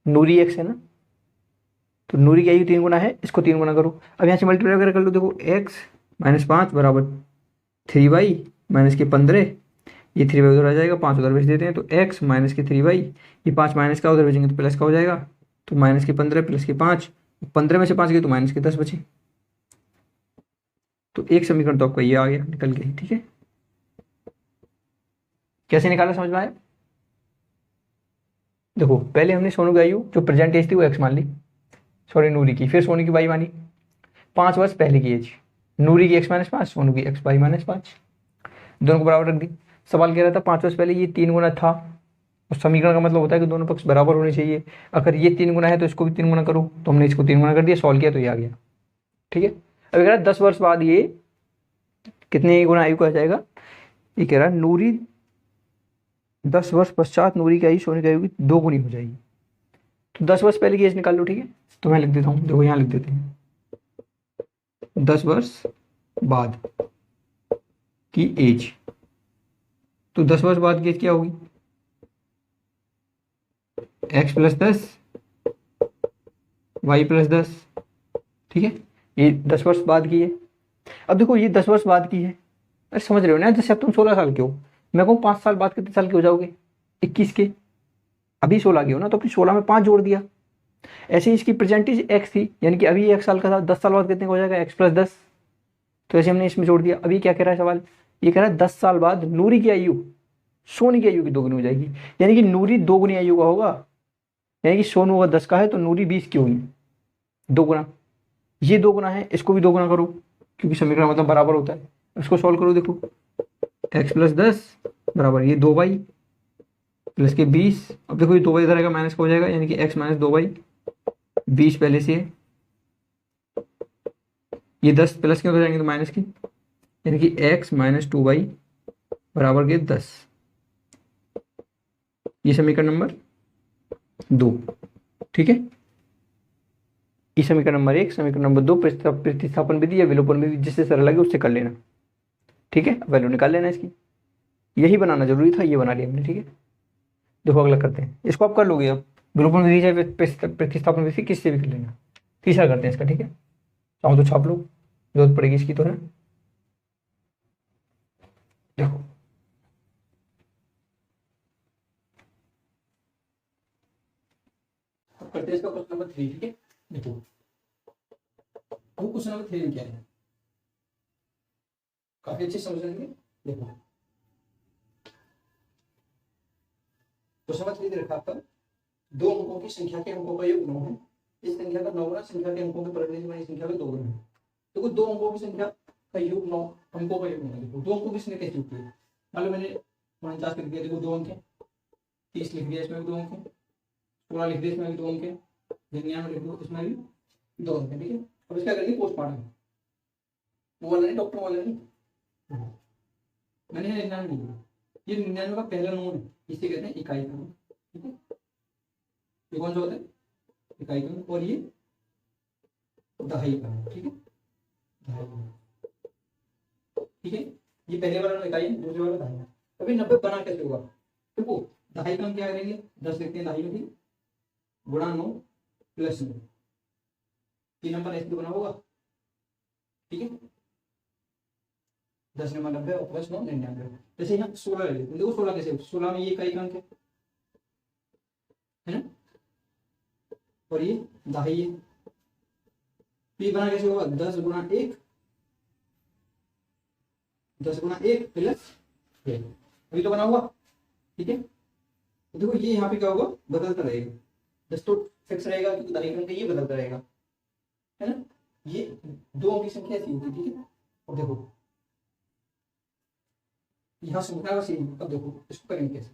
नूरी x है ना, तो नूरी की आयु 3 गुना है, इसको 3 गुना करो। अब यहाँ से मल्टीप्लाई वगैरह कर लो, देखो x माइनस 5 बराबर 3y माइनस के 15, ये 3y उधर आ जाएगा, 5 उधर भेज देते हैं, तो x माइनस के 3y, ये 5 माइनस का उधर भेजेंगे तो प्लस का हो जाएगा, तो माइनस के 15 प्लस के 5, 15 में से 5 गए तो माइनस के 10 बचे। तो एक समीकरण तो आपका ये आ गया, निकल गई। ठीक है, कैसे निकाला समझ में आया? देखो पहले हमने सोनू की आयु जो प्रेजेंट एज थी वो x मान ली, सॉरी नूरी की, फिर सोनू की y मानी, 5 वर्ष पहले की एज, नूरी की x माइनस 5, सोनू की x y माइनस 5, दोनों को बराबर रख दी। सवाल कह रहा था 5 वर्ष पहले ये 3 गुना था, उस समीकरण का मतलब होता है कि दोनों पक्ष बराबर होने चाहिए, अगर ये 3 गुना है तो इसको भी 3 गुना करो, तो हमने इसको 3 गुना कर दिया, सॉल्व किया तो ये आ गया। ठीक है, अब कह रहा है 10 वर्ष बाद ये कितने गुना आयु का आ जाएगा, ये कह रहा है नूरी 10 वर्ष पश्चात नूरी की आयु सोनी की आयु की 2 गुनी हो जाएगी। तो 10 वर्ष पहले की एज निकाल लो। ठीक है, तो मैं लिख देता हूँ, देखो यहाँ लिख देते हैं 10 वर्ष बाद की एज, तो 10 वर्ष बाद की एज क्या होगी, x प्लस 10 y प्लस 10। ठीक है, ये 10 वर्ष बाद की है। अब देखो ये 10 वर्ष बाद की है, अरे समझ रहे हो ना, जैसे अब तुम 16 साल के हो, मैं कहूँ 5 साल बाद कितने साल के हो जाओगे, 21 के, अभी 16 के हो ना, तो अपनी 16 में 5 जोड़ दिया। ऐसे ही इसकी परसेंटेज x थी, यानी कि अभी 1 साल का था, 10 साल बाद कितने का हो जाएगा, x प्लस 10, तो ऐसे हमने इसमें जोड़ दिया। अभी क्या कह रहा है सवाल, ये कह रहा है 10 साल बाद नूरी की आयु सोनी की आयु की 2 गुनी हो जाएगी, यानी कि नूरी 2 गुनी आयु का होगा, यानी कि सोनू अगर 10 का है तो नूरी 20 की होगी, 2 गुना, ये 2 गुना है, इसको भी 2 गुना करो, क्योंकि समीकरण मतलब बराबर होता है। इसको सॉल्व करो, देखो x प्लस 10 बराबर ये 2y प्लस के 20, अब देखो ये 2y इधर आएगा माइनस का हो जाएगा, यानी कि x माइनस 2y, 20 पहले से है, ये 10 प्लस के हो जाएंगे तो माइनस की, यानी कि x माइनस 2y बराबर के 10, ये समीकरण नंबर 2। ठीक है, ये समीकरण नंबर 1, समीकरण नंबर 2 प्रतिस्थापन विधि या विलोपन विधि, जिससे सरल लगे उससे कर लेना। ठीक है, वैल्यू निकाल लेना इसकी, यही बनाना जरूरी था, ये बना लिया हमने। ठीक है, देखो अगला करते हैं, इसको आप कर लोगे, अब विलोपन विधि चाहे प्रतिस्थापन विधि किससे भी कर लेना। तीसरा करते हैं इसका। ठीक है, चाहो तो छाप लो, जरूरत पड़ेगी इसकी तो है। देखो अब करते हैं इसका क्वेश्चन नंबर 3। ठीक है, देखो क्वेश्चन नंबर 3 में क्या है, काफी अच्छे समझ लेंगे। देखो क्वेश्चन नंबर 3 दे रखा आपका, 2 अंकों की संख्या के अंकों का योग 9 है, इस संख्या का 9 गुना संख्या के अंकों के परिवर्तन से बनी संख्या का 2 गुना है। देखो 2 अंकों की संख्या का योग 9, अंकों का योग 9। देखो 2 अंकों की संख्या कैसे होती है, मान लो मैंने 49 लिख दिया, देखो 2 अंक है, 30 लिख दिया, इसमें भी 2 अंक है, 16 लिख दिया, इसमें भी 2 अंक है, 99 लिख दो, इसमें भी 2 अंक है। ठीक है, अब इसका करेंगे पोस्टमार्टम, वो वाला नहीं, डॉक्टर वाला नहीं, मैंने 99 लिख दिया, ये 99 का पहला नंबर है, इसे कहते हैं इकाई का। ठीक है, ये कौन सा होता है, इकाई का, और ये दहाई का। ठीक है, ठीक है, ये पहले वाला इकाई है, दूसरे वाला दहाई। अभी 90 बना कैसे होगा, देखो दहाई का हम क्या करेंगे, 10 लिखते हैं दहाई में, ठीक, गुणा 9 प्लस 9, ये नंबर ऐसे बना होगा। ठीक है, 10 नंबर 90 और प्लस 9 99। जैसे यहाँ 16 ले लेते हैं, देखो 16 कैसे, 16 में ये इकाई का अंक है ना, और ये दहाई है, पी बना कैसे होगा, 10 गुणा 1, 10 गुणा 1 प्लस 1, अभी तो बना हुआ। ठीक है, तो देखो ये यहाँ पे क्या होगा, बदलता रहेगा, 10 तो फिक्स रहेगा क्योंकि दहाई का ये बदलता रहेगा, है ना, ये 2 अंक की संख्या ऐसी होती है। ठीक है, अब देखो यहाँ संख्या का सेम, अब देखो इसको करेंगे कैसे,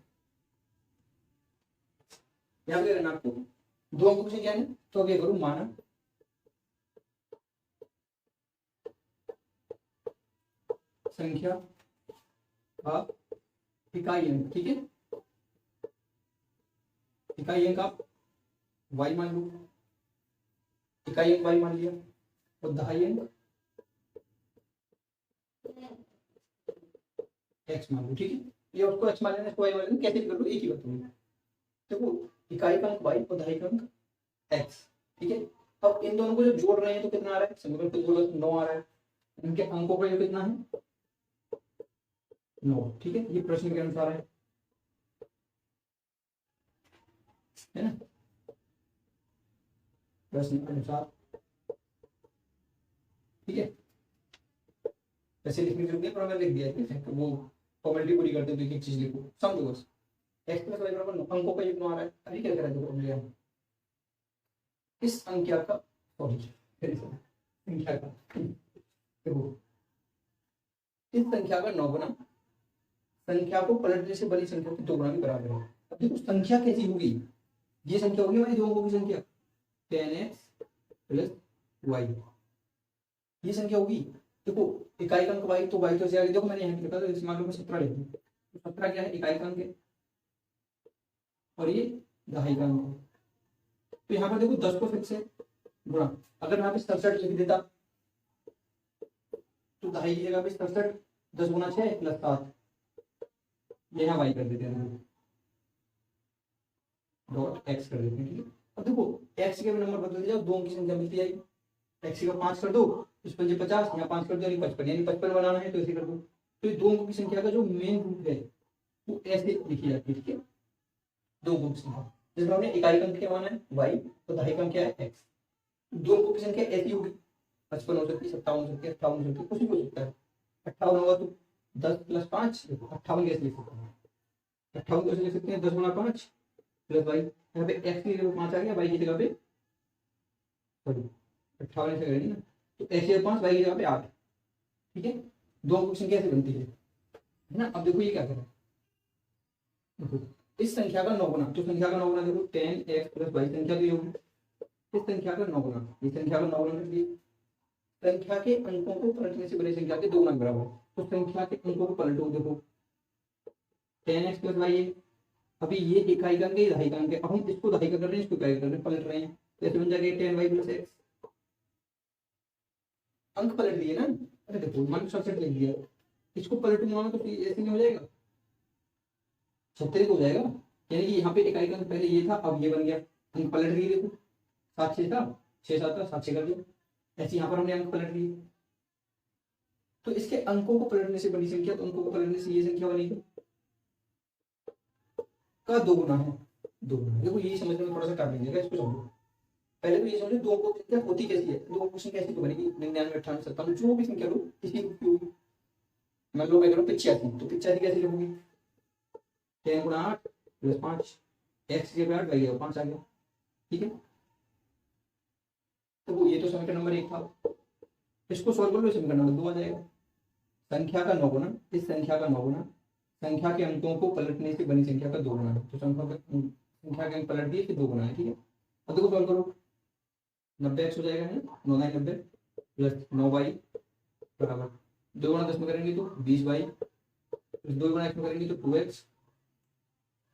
यहाँ पे करना आपको 2 अंकों की संख्या है, तो अब ये करूँ माना संख्या का इकाई अंक। ठीक है, इकाई अंक आप y मान लो, इकाई अंक y मान लिया, और दहाई अंक x मान लो। ठीक है, ये उसको x मान लेना, इसको y मान लेना, कैसे भी कर लो, एक ही बात होगी। देखो इकाई का अंक y और दहाई का अंक x। ठीक है, अब इन दोनों को जब जोड़ रहे हैं तो कितना आ रहा है, समीकरण को जोड़ो तो 9 आ रहा है, इनके अंकों का योग कितना है 9, ठीक है, ये प्रश्न के अनुसार है ना, प्रश्न के अनुसार, ठीक है। ऐसे लिखने की जरूरत नहीं, पर मैंने लिख दिया है, वो फॉर्मेलिटी पूरी करते हो तो एक एक चीज लिखो, समझो बस। एक्स प्लस वाई बराबर 9, अंकों का युग्म आ रहा है, अभी क्या करा देखो भैया, इस संख्या का, सॉरी संख्या का, देखो इस संख्या का 9 गुना संख्या को पलटने से बड़ी संख्या के 2 गुना के बराबर है। अब देखो संख्या कैसी होगी, ये संख्या होगी हमारी 2 अंकों की संख्या 10x प्लस वाई, ये संख्या होगी। देखो इकाई का अंक y, तो y तो से आगे, देखो मैंने यहाँ लिखा था, इस मान लो मैं 17 लिख दूं, तो 17 क्या है, इकाई का अंक है, और ये दहाई का अंक है। तो यहाँ पर देखो 10 को फिक्स है गुणा, अगर यहाँ पे 67 लिख देता तो दहाई की जगह पे 67, 10 गुना 6 प्लस 7, ये यहाँ y कर देते हैं, डॉट x कर देते हैं, ठीक है। अब देखो x के नंबर बदल जाओ, 2 की संख्या मिलती है, x का 5 कर दो, इस 5 50, यहाँ 5 कर दो यानी 55, यानी 55 बनाना है तो ऐसे कर दो। तो ये 2 अंकों की संख्या का जो मेन रूट है वो ऐसे लिखी जाती है, ठीक है, 2 अंकों की संख्या, जिसमें हमने इकाई का अंक क्या माना है y, तो दहाई का अंक क्या है x, 2 अंकों की संख्या ऐसी होगी, 55 हो सकती है, 57 हो सकती है, 58 हो सकती है, कुछ भी हो सकता है। 58 होगा तो 10 प्लस 5, 58 कैसे लिख सकते हैं, 58 कैसे लिख सकते हैं, 10 गुना 5 प्लस वाई, यहाँ पे एक्स की जगह 5 आ गया, वाई की जगह पे, सॉरी 58 ऐसे करेंगे ना, तो एक्स की जगह 5, वाई की जगह पे 8, ठीक है। 2 अंकों की संख्या ऐसे बनती है ना। अब देखो ये क्या करें, देखो इस संख्या का 9 गुना, तो संख्या का 9 गुना देखो 10x प्लस वाई, संख्या तो ये होगी, इस संख्या का 9 गुना, ये संख्या का 9 गुना कर दिए, संख्या के अंकों को पलटने से बड़ी संख्या के 2 गुना के बराबर, तो संख्या के अंकों को पलटो, देखो 10x प्लस वाई, अभी ये इकाई का अंक है, दहाई का अंक है, अब हम इसको दहाई का कर रहे हैं, इसको इकाई का कर रहे हैं, पलट रहे हैं, तो ऐसे बन जाएगा 10y प्लस x, अंक पलट दिए ना, अरे देखो मान 67 लिख दिया, इसको पलटूंगा ना तो ऐसे नहीं हो जाएगा, 36 हो जाएगा, यानी कि यहाँ पे इकाई का अंक पहले ये था, अब ये बन गया, अंक पलट दिए, देखो 7 6 था, 6 7 था, 7 6 कर दिया, ऐसे यहाँ पर हमने अंक पलट दिए। तो इसके अंकों को पलटने से बड़ी संख्या, तो अंकों को पलटने से ये संख्या बनेगी का 2 गुना है, 2 गुना, देखो ये समझने में थोड़ा सा टाइम लगेगा, इसको समझो। पहले तो ये समझो 2 अंकों की संख्या होती कैसी है, 2 अंकों की संख्या ऐसी तो बनेगी 99 98 57, जो भी संख्या लो इसी रूप की होगी। मान लो मैं करूँ 85, तो 85 कैसे लिखूंगी, 10 गुना 8 प्लस 5, एक्स के 8 वाई 5 आ गया, ठीक है। तो ये तो समीकरण नंबर 1 था, इसको सॉल्व कर लो, समीकरण नंबर 2 आ जाएगा, संख्या का 9 गुना, इस संख्या का 9 गुना संख्या के अंकों को पलटने से बनी संख्या का 2 गुना है, तो संख्या के अंक पलट दिए फिर 2 गुना है, ठीक है। अब देखो सॉल्व करो, 90x हो जाएगा है, 9 9 90 प्लस 9y बराबर 2 गुना 10 में करेंगे तो 20y प्लस 2 गुना x में करेंगे तो 2x,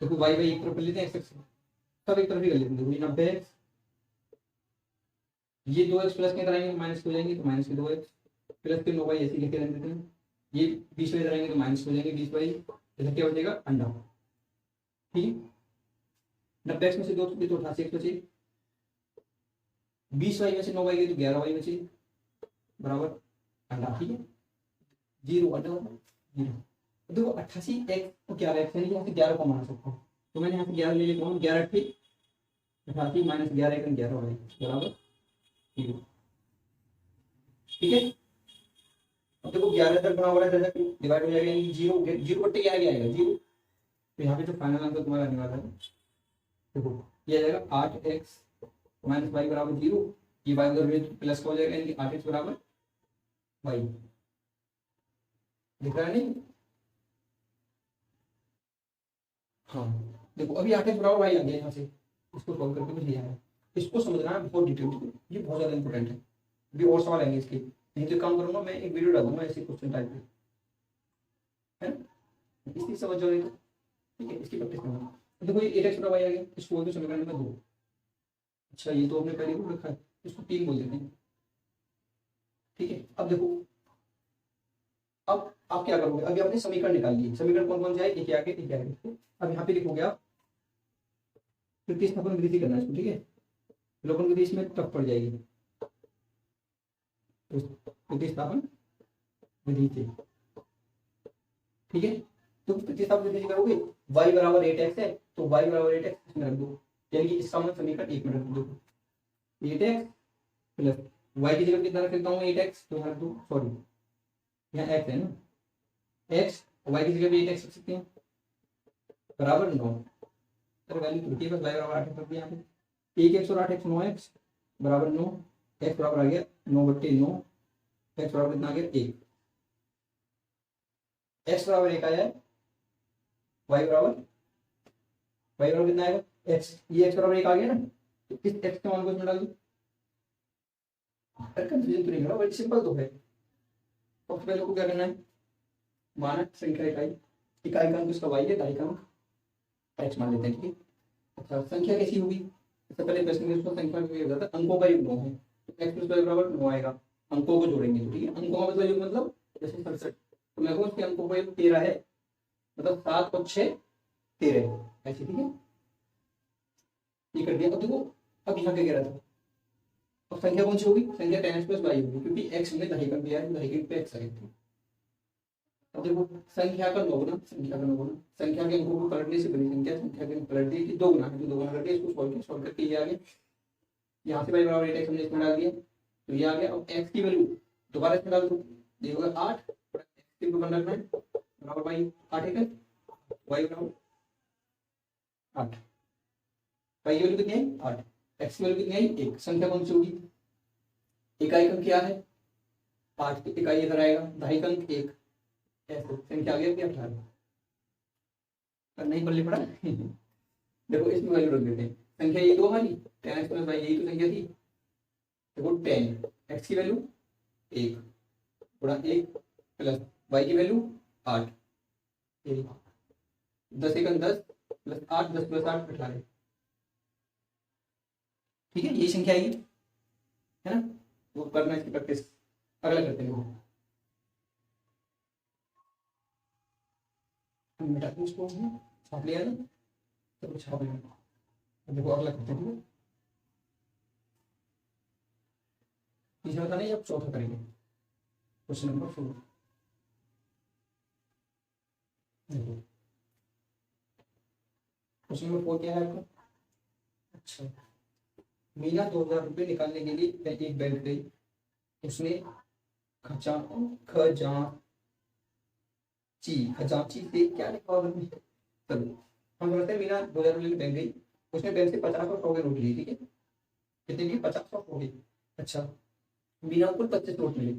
देखो y एक तरफ कर लेते हैं, x सब एक तरफ ही कर लेते हैं, देखो 90x, ये 2x प्लस के इधर आएंगे तो माइनस हो जाएंगे, तो माइनस के 2x प्लस के 9y ऐसे लिखे रहने देते हैं, ये 20 इधर आएंगे तो माइनस हो जाएंगे 20y, इधर क्या हो जाएगा अंडा, ठीक है। 90x में से 2 तो 88x बचे, 20y में से 9y गई तो 11y बचे बराबर अंडा, ठीक है, 0 अंडा 0। देखो 88x और 11x यानी यहाँ से 11 को मान सकता हूँ, तो मैंने यहाँ से 11 ले लेता हूँ, 11 ठीक 88 माइनस 11 एक 11 हो बराबर 0, ठीक है। अब देखो 11 तक बना हुआ है, डिवाइड हो जाएगा, यानी 0 0 बट्टे 11 क्या आएगा 0, तो यहाँ पे जो फाइनल आंसर तुम्हारा आने वाला है, देखो ये आ जाएगा 8x माइनस वाई बराबर 0, ये वाई उधर प्लस का हो जाएगा, यानी कि 8x बराबर वाई, दिख रहा है नहीं, हाँ देखो अभी 8x बराबर वाई आ गया, यहाँ से इसको सॉल्व करके मुझे लिया है, इसको समझना है बहुत डिटेल, ये बहुत ज्यादा इंपॉर्टेंट है, अभी और सवाल आएंगे इसके, नहीं तो काम करूंगा मैं, एक वीडियो डालूंगा ऐसे क्वेश्चन टाइप में, है ना, इसकी समझ जाओ, तो ठीक है, इसकी प्रैक्टिस करना। देखो ये 8x बराबर वाई आ गया, इसको बोलते समीकरण नंबर 2, अच्छा ये तो हमने पहले को रखा है, इसको 3 बोल देते हैं, ठीक है। अब देखो अब आप क्या करोगे, अभी आपने समीकरण निकाल लिए, समीकरण कौन कौन से आए, एक आगे एक आगे, अब यहाँ पे लिखोगे आप प्रतिस्थापन विधि करना है इसको, ठीक है, विलोपन विधि इसमें टफ पड़ जाएगी, प्रतिस्थापन विधि से, ठीक है। तो प्रतिस्थापन कैसे करोगे, y बराबर 8x है तो y बराबर 8x इसमें रख दो, यानी कि इसका मतलब समीकरण 1 में रख दो। 8x प्लस y की जगह कितना रख देता हूँ 8x, तो यहाँ रख दो, सॉरी यहाँ x है ना, x y की जगह भी 8x रख सकते हैं, बराबर 9। अरे वैल्यू तो ठीक है, बस y बराबर 8x रख दिया यहाँ पे, 1x और 8x 9x बराबर 9, x बराबर आ गया 9/9, x बराबर कितना आ गया 1, x बराबर 1 आया है, y बराबर कितना आएगा x, ये x बराबर 1 आ गया ना, तो इस x के मान को इसमें डाल दो। कंफ्यूजन तो नहीं होगा, बड़ी सिंपल तो है। सबसे पहले को क्या करना है, मानक संख्या इकाई का अंक इसका y है, इकाई का अंक x मान लेते हैं, ठीक है। अच्छा संख्या कैसी होगी, इससे पहले प्रश्न में इसको संख्या में होता था अंकों का योग 9 है, तो x प्लस y बराबर 9 आएगा, अंकों को जोड़ेंगे तो ठीक है। अंकों का मतलब योग मतलब जैसे 67, तो मैं कहूँ इसके अंकों का योग 13 है, मतलब 7 और 6 13 ऐसे, ठीक है। ये कर दिया। अब देखो अब यहाँ क्या कह रहा था, अब संख्या कौन सी होगी, संख्या 10x प्लस y होगी, क्योंकि x हमने दही कर दिया है, दही पे x आएगी। अब देखो संख्या का नौगुना, संख्या के अंकों को पलटने से बनी संख्या, संख्या के अंक पलट दिए कि 2 गुना है, तो 2 गुना कर दिया, इसको सॉल्व करके ये आ गया, यहाँ से y बराबर 8x हमने इसमें डाल दिया तो ये आ गया। अब x की वैल्यू दोबारा इसमें डाल दो, ये होगा 8, x की वैल्यू बराबर y 8 है, y बराबर 8, y की वैल्यू कितनी है 8, x की वैल्यू कितनी है 1, संख्या कौन सी होगी, इकाई अंक क्या है 8, इकाई इधर आएगा, दही का अंक 1, ऐसे संख्या आ गया 18, पर नहीं पल्ले पड़ा देखो इसमें वैल्यू रख देते हैं, संख्या ये 2 हमारी 10x प्लस y, यही तो संख्या थी, देखो 10, x की वैल्यू 1 गुणा 1 प्लस y की वैल्यू 8, 10 1 10 प्लस 8, 10 प्लस 8 18, ठीक है। ये संख्या आएगी, है ना। वो करना इसकी प्रैक्टिस, अगला करते हैं वो, मिटा दूं इसको, छाप लिया ना, तो छाप लिया। देखो अगला करते हैं, तीसरा था नहीं, अब चौथा करेंगे, क्वेश्चन नंबर 4। क्वेश्चन नंबर 4 क्या है आपका, अच्छा मीना 2000 रुपये निकालने के लिए एक बैंक गई, उसने खजांची से क्या लिखा होगा, चलो हम समझते हैं मीना 2000 रुपये बैंक गई, उसने बैंक से 50 और 100 के नोट लिए, ठीक है, कितने की 50 और 100। अच्छा मीना को 25 नोट मिले,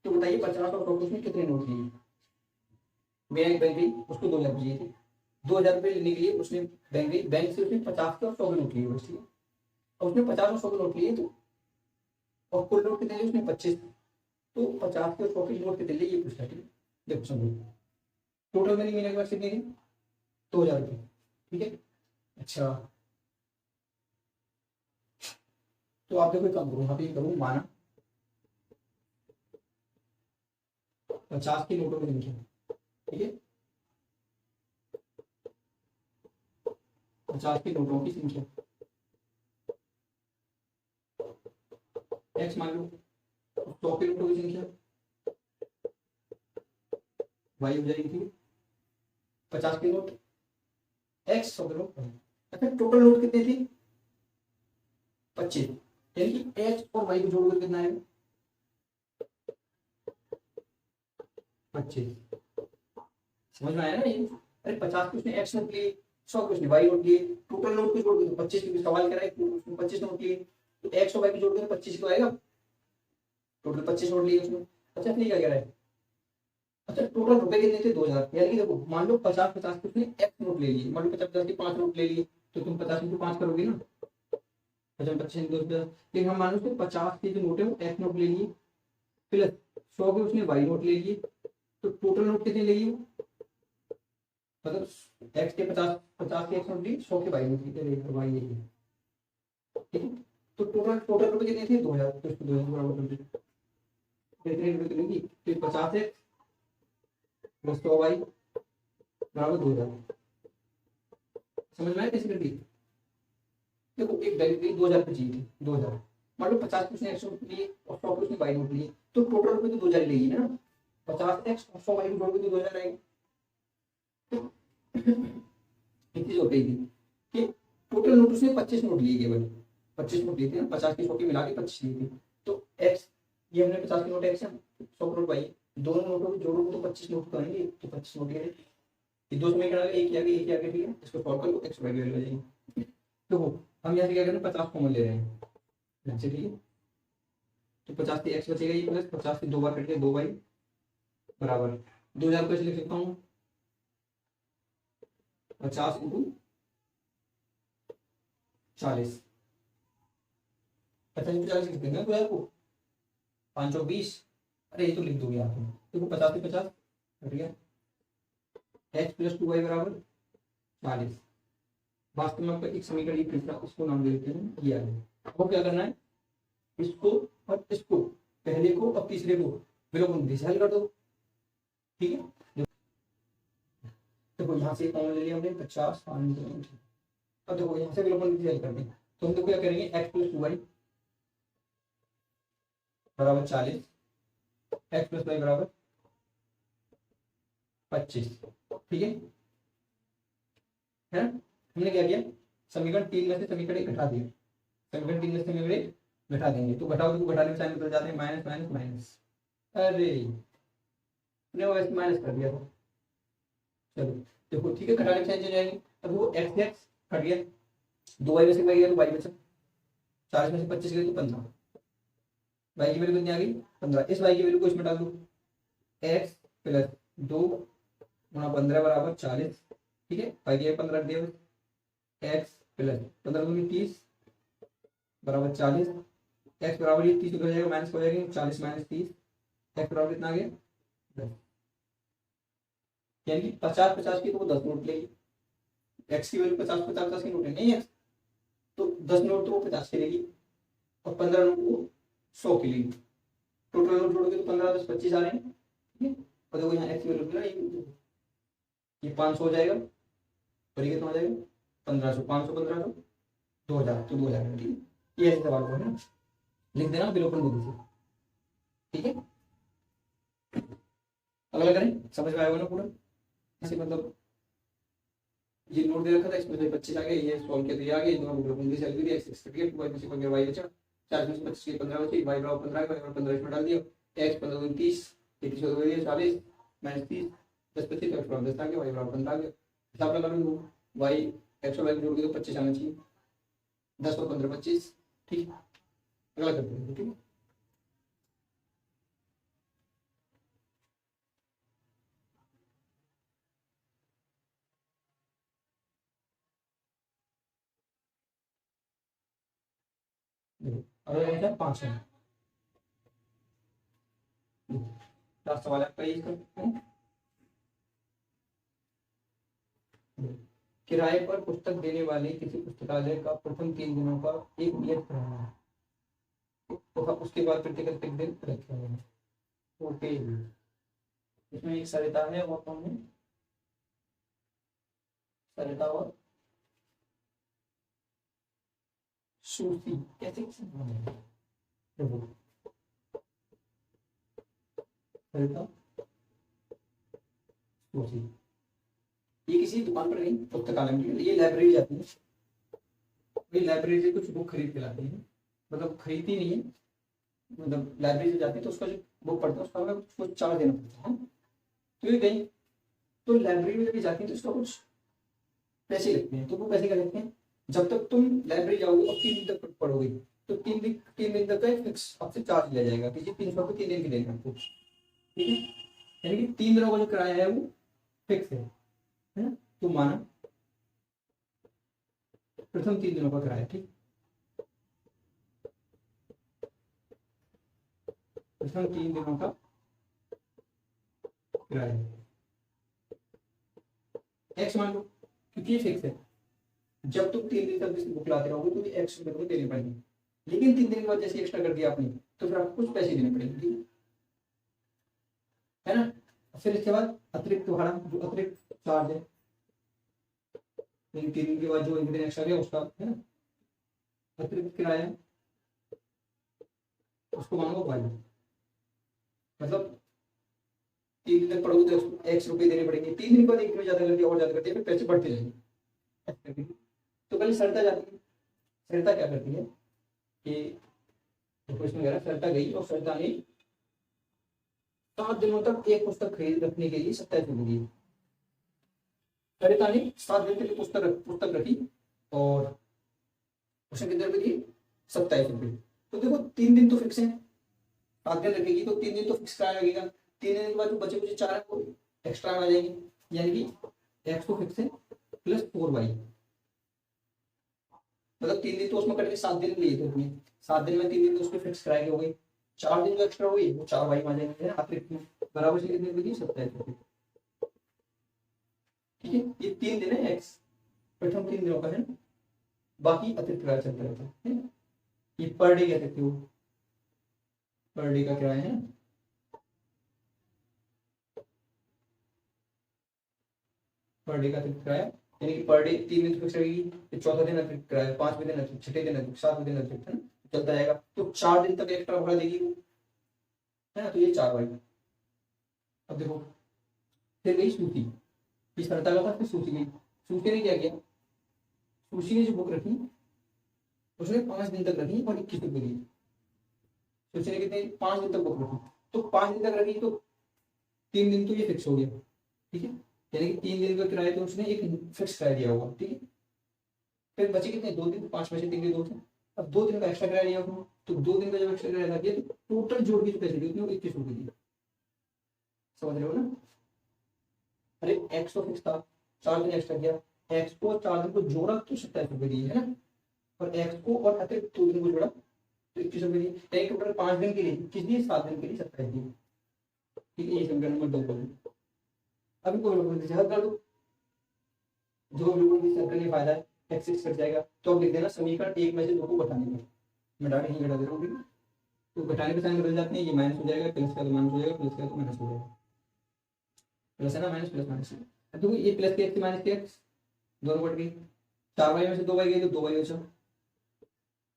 तो बताइए 50 और 100 उसने कितने नोट लिए। मीना एक बैंक गई, उसको 2 लाख चाहिए थे, 2000 रुपये लेने के लिए उसने बैंक से उसने 50 के और 100 के नोट लिए, बस ठीक है। और उसने 50 और 100 के नोट लिए, तो और कुल नोट कितने लिए उसने 25, तो 50 के और 100 के नोट कितने लिए ये पूछा, ठीक है। देखो समझो, टोटल मेरी मीना के पास कितने थे 2000 रुपये, ठीक है। अच्छा तो आप देखो काम करो, यहाँ पे करूँ माना 50 की नोटों की संख्या, ठीक है, 50 की नोटों की संख्या x मान लो, 100 के नोटों की संख्या y हो जाएगी, ठीक है। 50 के नोट x, 100 के नोट। अच्छा टोटल नोट कितने थे 25, यानी कि x और y को जोड़कर कितना है 25, समझ में आया ना ये। अरे 50 के उसने x नोट लिए, 100 के उसने y नोट लिए, टोटल नोट को जोड़ के 25 के सवाल करा है, 25 नोट लिए, तो x और y को जोड़ के 25 तो आएगा, टोटल 25 नोट लिए उसने। अच्छा नहीं क्या कह रहा है, अच्छा टोटल रुपए कितने थे 2000, यानी कि देखो मान लो 50 50 के उसने x नोट ले लिए, मान लो 50 50 के 5 नोट ले लिए, तो तुम 50 इंटू 5 करोगे ना, 50 25 इंटू 10, लेकिन हम मान लो 50 के जो नोट है वो x नोट ले लिए, प्लस 100 के उसने y नोट ले लिए, तो टोटल नोट कितने ले लिए, मतलब x के 50 50 के x नोट लिए, 100 के y नोट लिए, y ले लिए, ठीक है। तो टोटल रुपए कितने थे 2000, तो इसको 2000 बराबर कर दीजिए, कितने रुपए करेंगी, तो 50 x प्लस 100 y बराबर 2000, समझ में आया कैसे करती। देखो एक बैंक की 2000 रुपये चाहिए थी, 2000 मान लो 50 के उसने x नोट लिए और 100 के उसने y नोट लिए, तो टोटल रुपए तो 2000 लेगी ना, 50x और 100y को जोड़ के तो 2000 आएगा, एक चीज हो गई थी कि टोटल नोट उसने 25 नोट लिए, केवल 25 नोट लिए थे ना, 50 की 100 की मिला के 25 लिए थे। तो एक्स, ये हमने 50 की नोट एक्स है, 100 करोड़ पाई, दोनों नोटों को जोड़ोगे तो 25 नोट तो आएंगे, तो 25 नोट ये दो समीकरण आ गए, एक ही आगे एक ही आगे, ठीक है, इसको सॉल्व कर लो, एक्स वाई की वैल्यू आ जाएगी। तो हम यहाँ से क्या करें, 50 कॉमन ले रहे हैं यहाँ से, ठीक है, तो 50 से एक्स बचेगा, ये प्लस 50 से 2 बार कट गया, 2 बाई बराबर 2000 को ऐसे लिख सकता हूँ 50 इंटू 40, 50 इंटू 40 लिख देंगे 2000 को, 520, अरे ये तो लिख दोगे आप, देखो 50 से 50 कट गया, एक्स प्लस 2 वाई बराबर 40। वास्तव में आपका एक समीकरण ये तीसरा, उसको नाम दे देते हैं ये आगे। आपको क्या करना है, इसको और इसको, पहले को और तीसरे को विलोपन से हल कर दो, ठीक है। देखो यहाँ से कॉमन ले लिया हमने 50, अब देखो यहाँ से विलोपन से हल कर दें, तो हम देखो क्या करेंगे, एक्स प्लस 2 वाई बराबर 40, एक्स प्लस वाई बराबर 25, ठीक है ना। हमने क्या किया, समीकरण 3 में से समीकरण 1 घटा दिया, समीकरण 3 में से समीकरण 1 घटा देंगे, तो घटाओ तो घटाने में साइन बदल जाते हैं, माइनस माइनस माइनस, अरे ने वो ऐसे माइनस कर दिया था, चलो देखो ठीक है, घटाने में साइन चेंज आएंगे। अब वो एक्स एक्स कट गया, 2 वाई में से गया तो वाई बचा, 40 में से 25 गए तो 15, वाई की वैल्यू कितनी आ गई 15, इस वाई की वैल्यू को इसमें डाल दो, एक्स प्लस 2 गुणा 15 बराबर 40, ठीक है, वाई की 15 दिया, एक्स प्लस 15 दूनी 30 बराबर 40, एक्स बराबर ये 30 हो जाएगा, माइनस हो जाएगा 40 माइनस 30, एक्स बराबर कितना आ गया 10, यानी कि 50 50 की तो वो 10 नोट लेगी, एक्स की वैल्यू 50 50 50 की नोट है नहीं है, तो 10 नोट तो वो 50 की लेगी और 15 नोट वो 100 की लेगी, टोटल नोट जोड़ोगे तो 15 10 25 आ रहे हैं, ठीक है। और देखो यहाँ एक्स की वैल्यू मिला, ये 500 हो जाएगा और ये कितना हो जाएगा 1500, 500 1500 2000, तो 2000, ठीक है। ये ऐसे सवाल को है ना, लिख देना विलोपन विधि से, ठीक है। अगला करें, समझ में आएगा ना पूरा, ऐसे मतलब ये नोट दे रखा था, इसमें से 25 आ गए, ये सॉल्व किया तो ये आ गए, दोनों विलोपन विधि से हल कर दिया, x कट गया, 2 y में से कोई y बचा, 4 में से 25 के 15 बचे, y बराबर 15 का, y 15 इसमें डाल दिया, x 15 दूनी 30, 30 हो गया 40 माइनस 30, 10 25, x बराबर 10 आ गया, y बराबर 15 आ गया, हिसाब लगा लो, y x और y को जोड़ के तो 25 आना चाहिए, 10 और 15 25, ठीक है। अगला करते हैं, ठीक है। अगला आंसर 5 है, लास्ट सवाल आपका ये करते हैं, किराए पर पुस्तक देने वाले किसी पुस्तकालय का प्रथम 3 दिनों का एक नियत किराया है, तो उसके बाद प्रत्येक दिन अलग किया है, ओके। इसमें एक सरिता है और कौन है, सरिता और सूफी, कैसे देखो, सरिता सूफी, ये किसी दुकान पर नहीं, पुस्तकालय में, ये लाइब्रेरी जाती है, ये लाइब्रेरी से कुछ बुक खरीद के लाते हैं, मतलब खरीदती नहीं है, मतलब लाइब्रेरी से जाती है तो उसका जो बुक पढ़ता है उसका हमें कुछ चार्ज देना पड़ता है, तो ये गई, तो लाइब्रेरी में जब ये जाती है तो इसका कुछ पैसे लगते हैं, तो वो पैसे क्या लगते हैं, जब तक तुम लाइब्रेरी जाओगे और 3 दिन तक पढ़ोगे तो 3 दिन तक का एक फिक्स आपसे चार्ज लिया जाएगा, किसी 300 रुपये 3 दिन के देंगे आपको, ठीक है, यानी कि 3 दिनों का जो किराया है वो फिक्स है ना, तो माना प्रथम 3 दिनों का किराया, ठीक, प्रथम 3 दिनों का किराया एक्स मान लो, क्योंकि ये फिक्स है, जब तुम 3 दिन तक बुक लाते रहोगे तो एक्स रुपये तुम्हें देने पड़ेंगे, लेकिन 3 दिन के बाद जैसे एक्स्ट्रा कर दिया आपने तो फिर आपको कुछ पैसे देने पड़ेंगे, ठीक है ना। फिर इसके बाद अतिरिक्त भाड़ा, जो अतिरिक्त चार्ज है, 3 दिन के बाद जो एक दिन एक्स्ट्रा गया उसका, है ना, अतिरिक्त किराया, उसको मानो वाई, मतलब 3 दिन तक पढ़ोगे तो एक्स रुपए देने पड़ेंगे, 3 दिन के बाद 1 रुपये ज्यादा करके और ज्यादा करके फिर पैसे बढ़ते जाएंगे। तो पहले सरिता जाती है, सरिता क्या करती है कि क्वेश्चन वगैरह, सरिता गई और सरिता ने 7 दिनों तक एक पुस्तक खरीद रखने के लिए 27 रुपये दिए। सरिता ने 7 दिन के लिए पुस्तक रखी और उसने कितने रुपए दिए? 27 रुपये। तो देखो 3 दिन तो फिक्स है, 7 दिन रखेगी तो 3 दिन तो फिक्स किराया लगेगा, 3 दिन के बाद जो बचे कुछ 4 को एक्स्ट्रा आ जाएंगे, यानी कि एक्स तो फिक्स है प्लस 4y, मतलब 3 दिन तो उसमें कट के 7 दिन लिए थे उसने, 7 दिन में 3 दिन तो उसके फिक्स किराए के हो गए, 4 दिन जो एक्स्ट्रा हुई वो 4y आ जाएंगे अतिरिक्त में, बराबर से कितने रुपए दिए? 27 रुपये। ठीक है, ये 3 दिन है एक्स, प्रथम 3 दिनों का है, बाकी अतिरिक्त किराया चलता रहता है। ये पर डे कह सकते हो, पर डे का किराया है, पर डे का अतिरिक्त किराया, यानी कि पर डे 3 दिन फिक्स रहेगी, फिर चौथा दिन अतिरिक्त किराया, 5वें दिन अतिरिक्त, छठे दिन अतिरिक्त, 7वें दिन अतिरिक्त, है ना, चलता जाएगा। तो 4 दिन तक एक्स्ट्रा भाड़ा देगी वो, है ना, तो ये 4y। अब देखो फिर गई सूची, इस तरह का था, फिर सूची गई, सूची ने क्या किया, सूची ने जो बुक रखी उसने 5 दिन तक रखी और 21 रुपये दी। सूची ने कितने? 5 दिन तक बुक रखी, तो 5 दिन तक रखी तो 3 दिन तो ये फिक्स हो गया, ठीक है, यानी कि 3 दिन का किराया तो उसने एक फिक्स किराया दिया होगा, ठीक है। फिर बचे कितने? 2 दिन, 5 में से 3 दिन 2 थे, अब 2 दिन का एक्स्ट्रा किराया दिया उसने, तो 2 दिन का जब एक्स्ट्रा किराया दिया तो टोटल जोड़ के जो पैसे दिए उतने 21 रुपये दिए, समझ रहे हो ना। अरे एक्स तो फिक्स था, 4 दिन एक्स्ट्रा किया, एक्स को और 4 दिन को जोड़ा तो 27 रुपये दिए, है ना, और एक्स को और अतिरिक्त 2 दिन को जोड़ा तो 21 रुपये दिए, यानी टोटल 5 दिन के लिए किस दिए? 7 दिन के लिए 27 दिए, ठीक है। ये समीकरण नंबर 2 कर, अभी कोई लोग हल कर दो, जो लोगों की सर्कल ये फायदा है, एक्स एक्स कट जाएगा, तो अब लिख देना समीकरण 1 में से 2 को घटाने में, मैं डाटा ही घटा दे रहा हूँ, ठीक है, तो घटाने के साइन बदल जाते हैं, ये माइनस हो जाएगा, प्लस का तो माइनस हो जाएगा, प्लस का तो माइनस हो जाएगा, प्लस है ना, माइनस प्लस माइनस, तो ये प्लस के एक्स माइनस के एक्स दोनों कट गई, 4y में से 2y गई तो 2y बचा,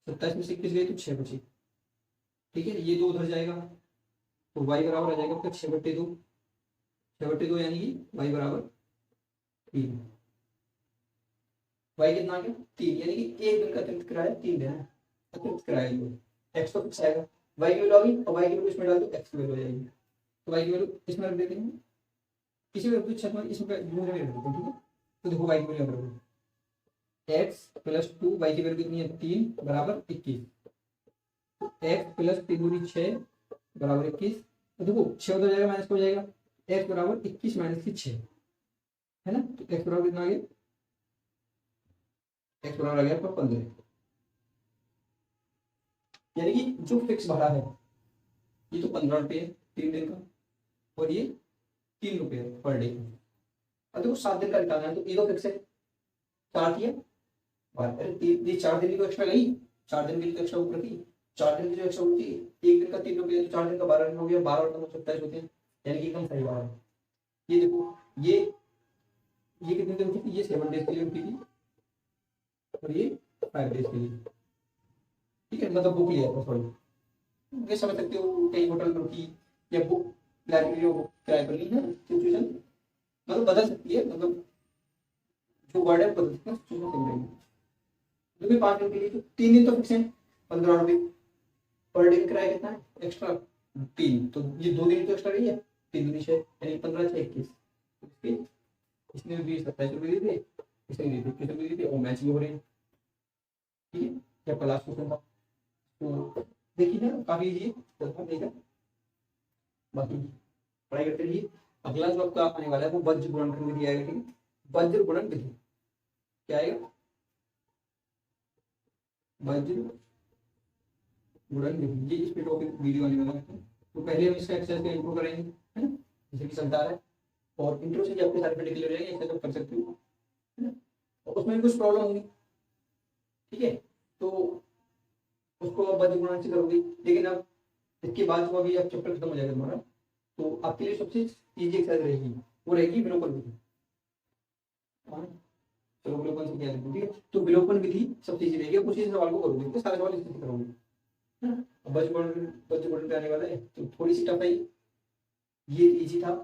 27 में से 21 गई तो 6 बची, ठीक है, ये 2 उधर जाएगा तो y बराबर आ जाएगा आपका 6/2, 6/2 यानी कि y बराबर 3, y कितना आ गया? 3, यानी कि 1 दिन का अतिरिक्त किराया 3 दिन है, अतिरिक्त किराया ये x तो फिक्स आएगा, y की वैल्यू आ गई और y की वैल्यू इसमें डाल दो, x की वैल्यू आ जाएगी, तो y की वैल्यू इसमें रख देते हैं, किसी भी वैल्यू छत में इसमें दूसरे में रख देते हैं, ठीक है, तो देखो y की वैल्यू रखो, x प्लस 2, y की वैल्यू कितनी है? 3 बराबर 21, x प्लस 3 दूनी 6 बराबर 21, तो देखो 6 उधर जाएगा माइनस हो जाएगा, x बराबर 21 माइनस की 6, है ना, तो x बराबर कितना आ गया? x बराबर आ गया आपका 15, यानी कि जो फिक्स भाड़ा है ये तो 15 रुपये है 3 दिन का, और ये 3 रुपये पर डे का। अब देखो 7 दिन का निकालना है तो ये तो फिक्स है, 4 किया, अरे ये 4 दिन की तो एक्स्ट्रा गई, 4 दिन के लिए तो एक्स्ट्रा बुक रखी, 4 दिन की जो एक्स्ट्रा होती है 1 दिन का 3 रुपये, तो 4 दिन का 12 दिन हो गया, 12 और 27 होते हैं, यानी कि एकदम सही बात है। ये देखो ये कितने दिन होती थी? ये 7 डेज के लिए होती थी और ये 5 डेज के लिए, ठीक है, मतलब बुक लिया था, सॉरी, ये समझ सकते हो, कहीं होटल में रुकी या बुक लाइब्रेरी में बुक किराए पर ली है, सिचुएशन मतलब बदल सकती है, मतलब जो वर्ड है बदल सकता है, सिचुएशन सही रहेगी। जो भी 5 दिन के लिए तो 3 दिन तो फिक्स है 15 रुपये, पर डे किराया कितना है एक्स्ट्रा? 3, तो ये 2 दिन तो एक्स्ट्रा रही है, 3 दूनी 6 यानी 15 6 21, इसने भी 27 रुपये दिए थे, इसने भी 21 रुपये दिए थे, और मैच भी हो रहे हैं, ठीक है, जब क्लास क्वेश्चन था तो देखिए ना, काफी इजी है, बाकी पढ़ाई करते रहिए। अगला जो आपका आने वाला है वो वज्र गुणनखंड विधि आएगा, ठीक है, वज्र गुणन विधि क्या आएगा? वज्र गुणन विधि, ये इस पे टॉपिक वीडियो आने वाला है, तो पहले हम इसका एक्सरसाइज का इंट्रो करेंगे, है ना, जैसे कि चलता है, और इंट्रो से आपके सारे क्लियर हो जाएंगे, एक्सरसाइज कर सकते हो, है ना, और उसमें भी कुछ प्रॉब्लम होगी, ठीक है, तो उसको आप वज्र गुणन से करोगे, लेकिन अब इसके बाद जो अभी आप चैप्टर खत्म हो जाएगा तुम्हारा, तो आपके लिए सबसे इजी एक्सरसाइज रहेगी, वो रहेगी विलोपन विधि। चलो विलोपन से क्या लिखूं, ठीक है, तो विलोपन विधि सबसे इजी रहेगी, उसी सवाल को करोगे, तो सारे सवाल इसी से करोगे, है ना। वज्र गुणन पे आने वाला है तो थोड़ी सी टफ है, ये इजी था,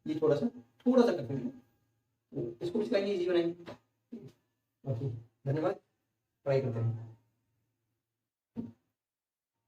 ये थोड़ा सा करते हैं, तो इसको भी सिखाएंगे, इजी बनाएंगे। ओके, धन्यवाद, ट्राई करते हैं।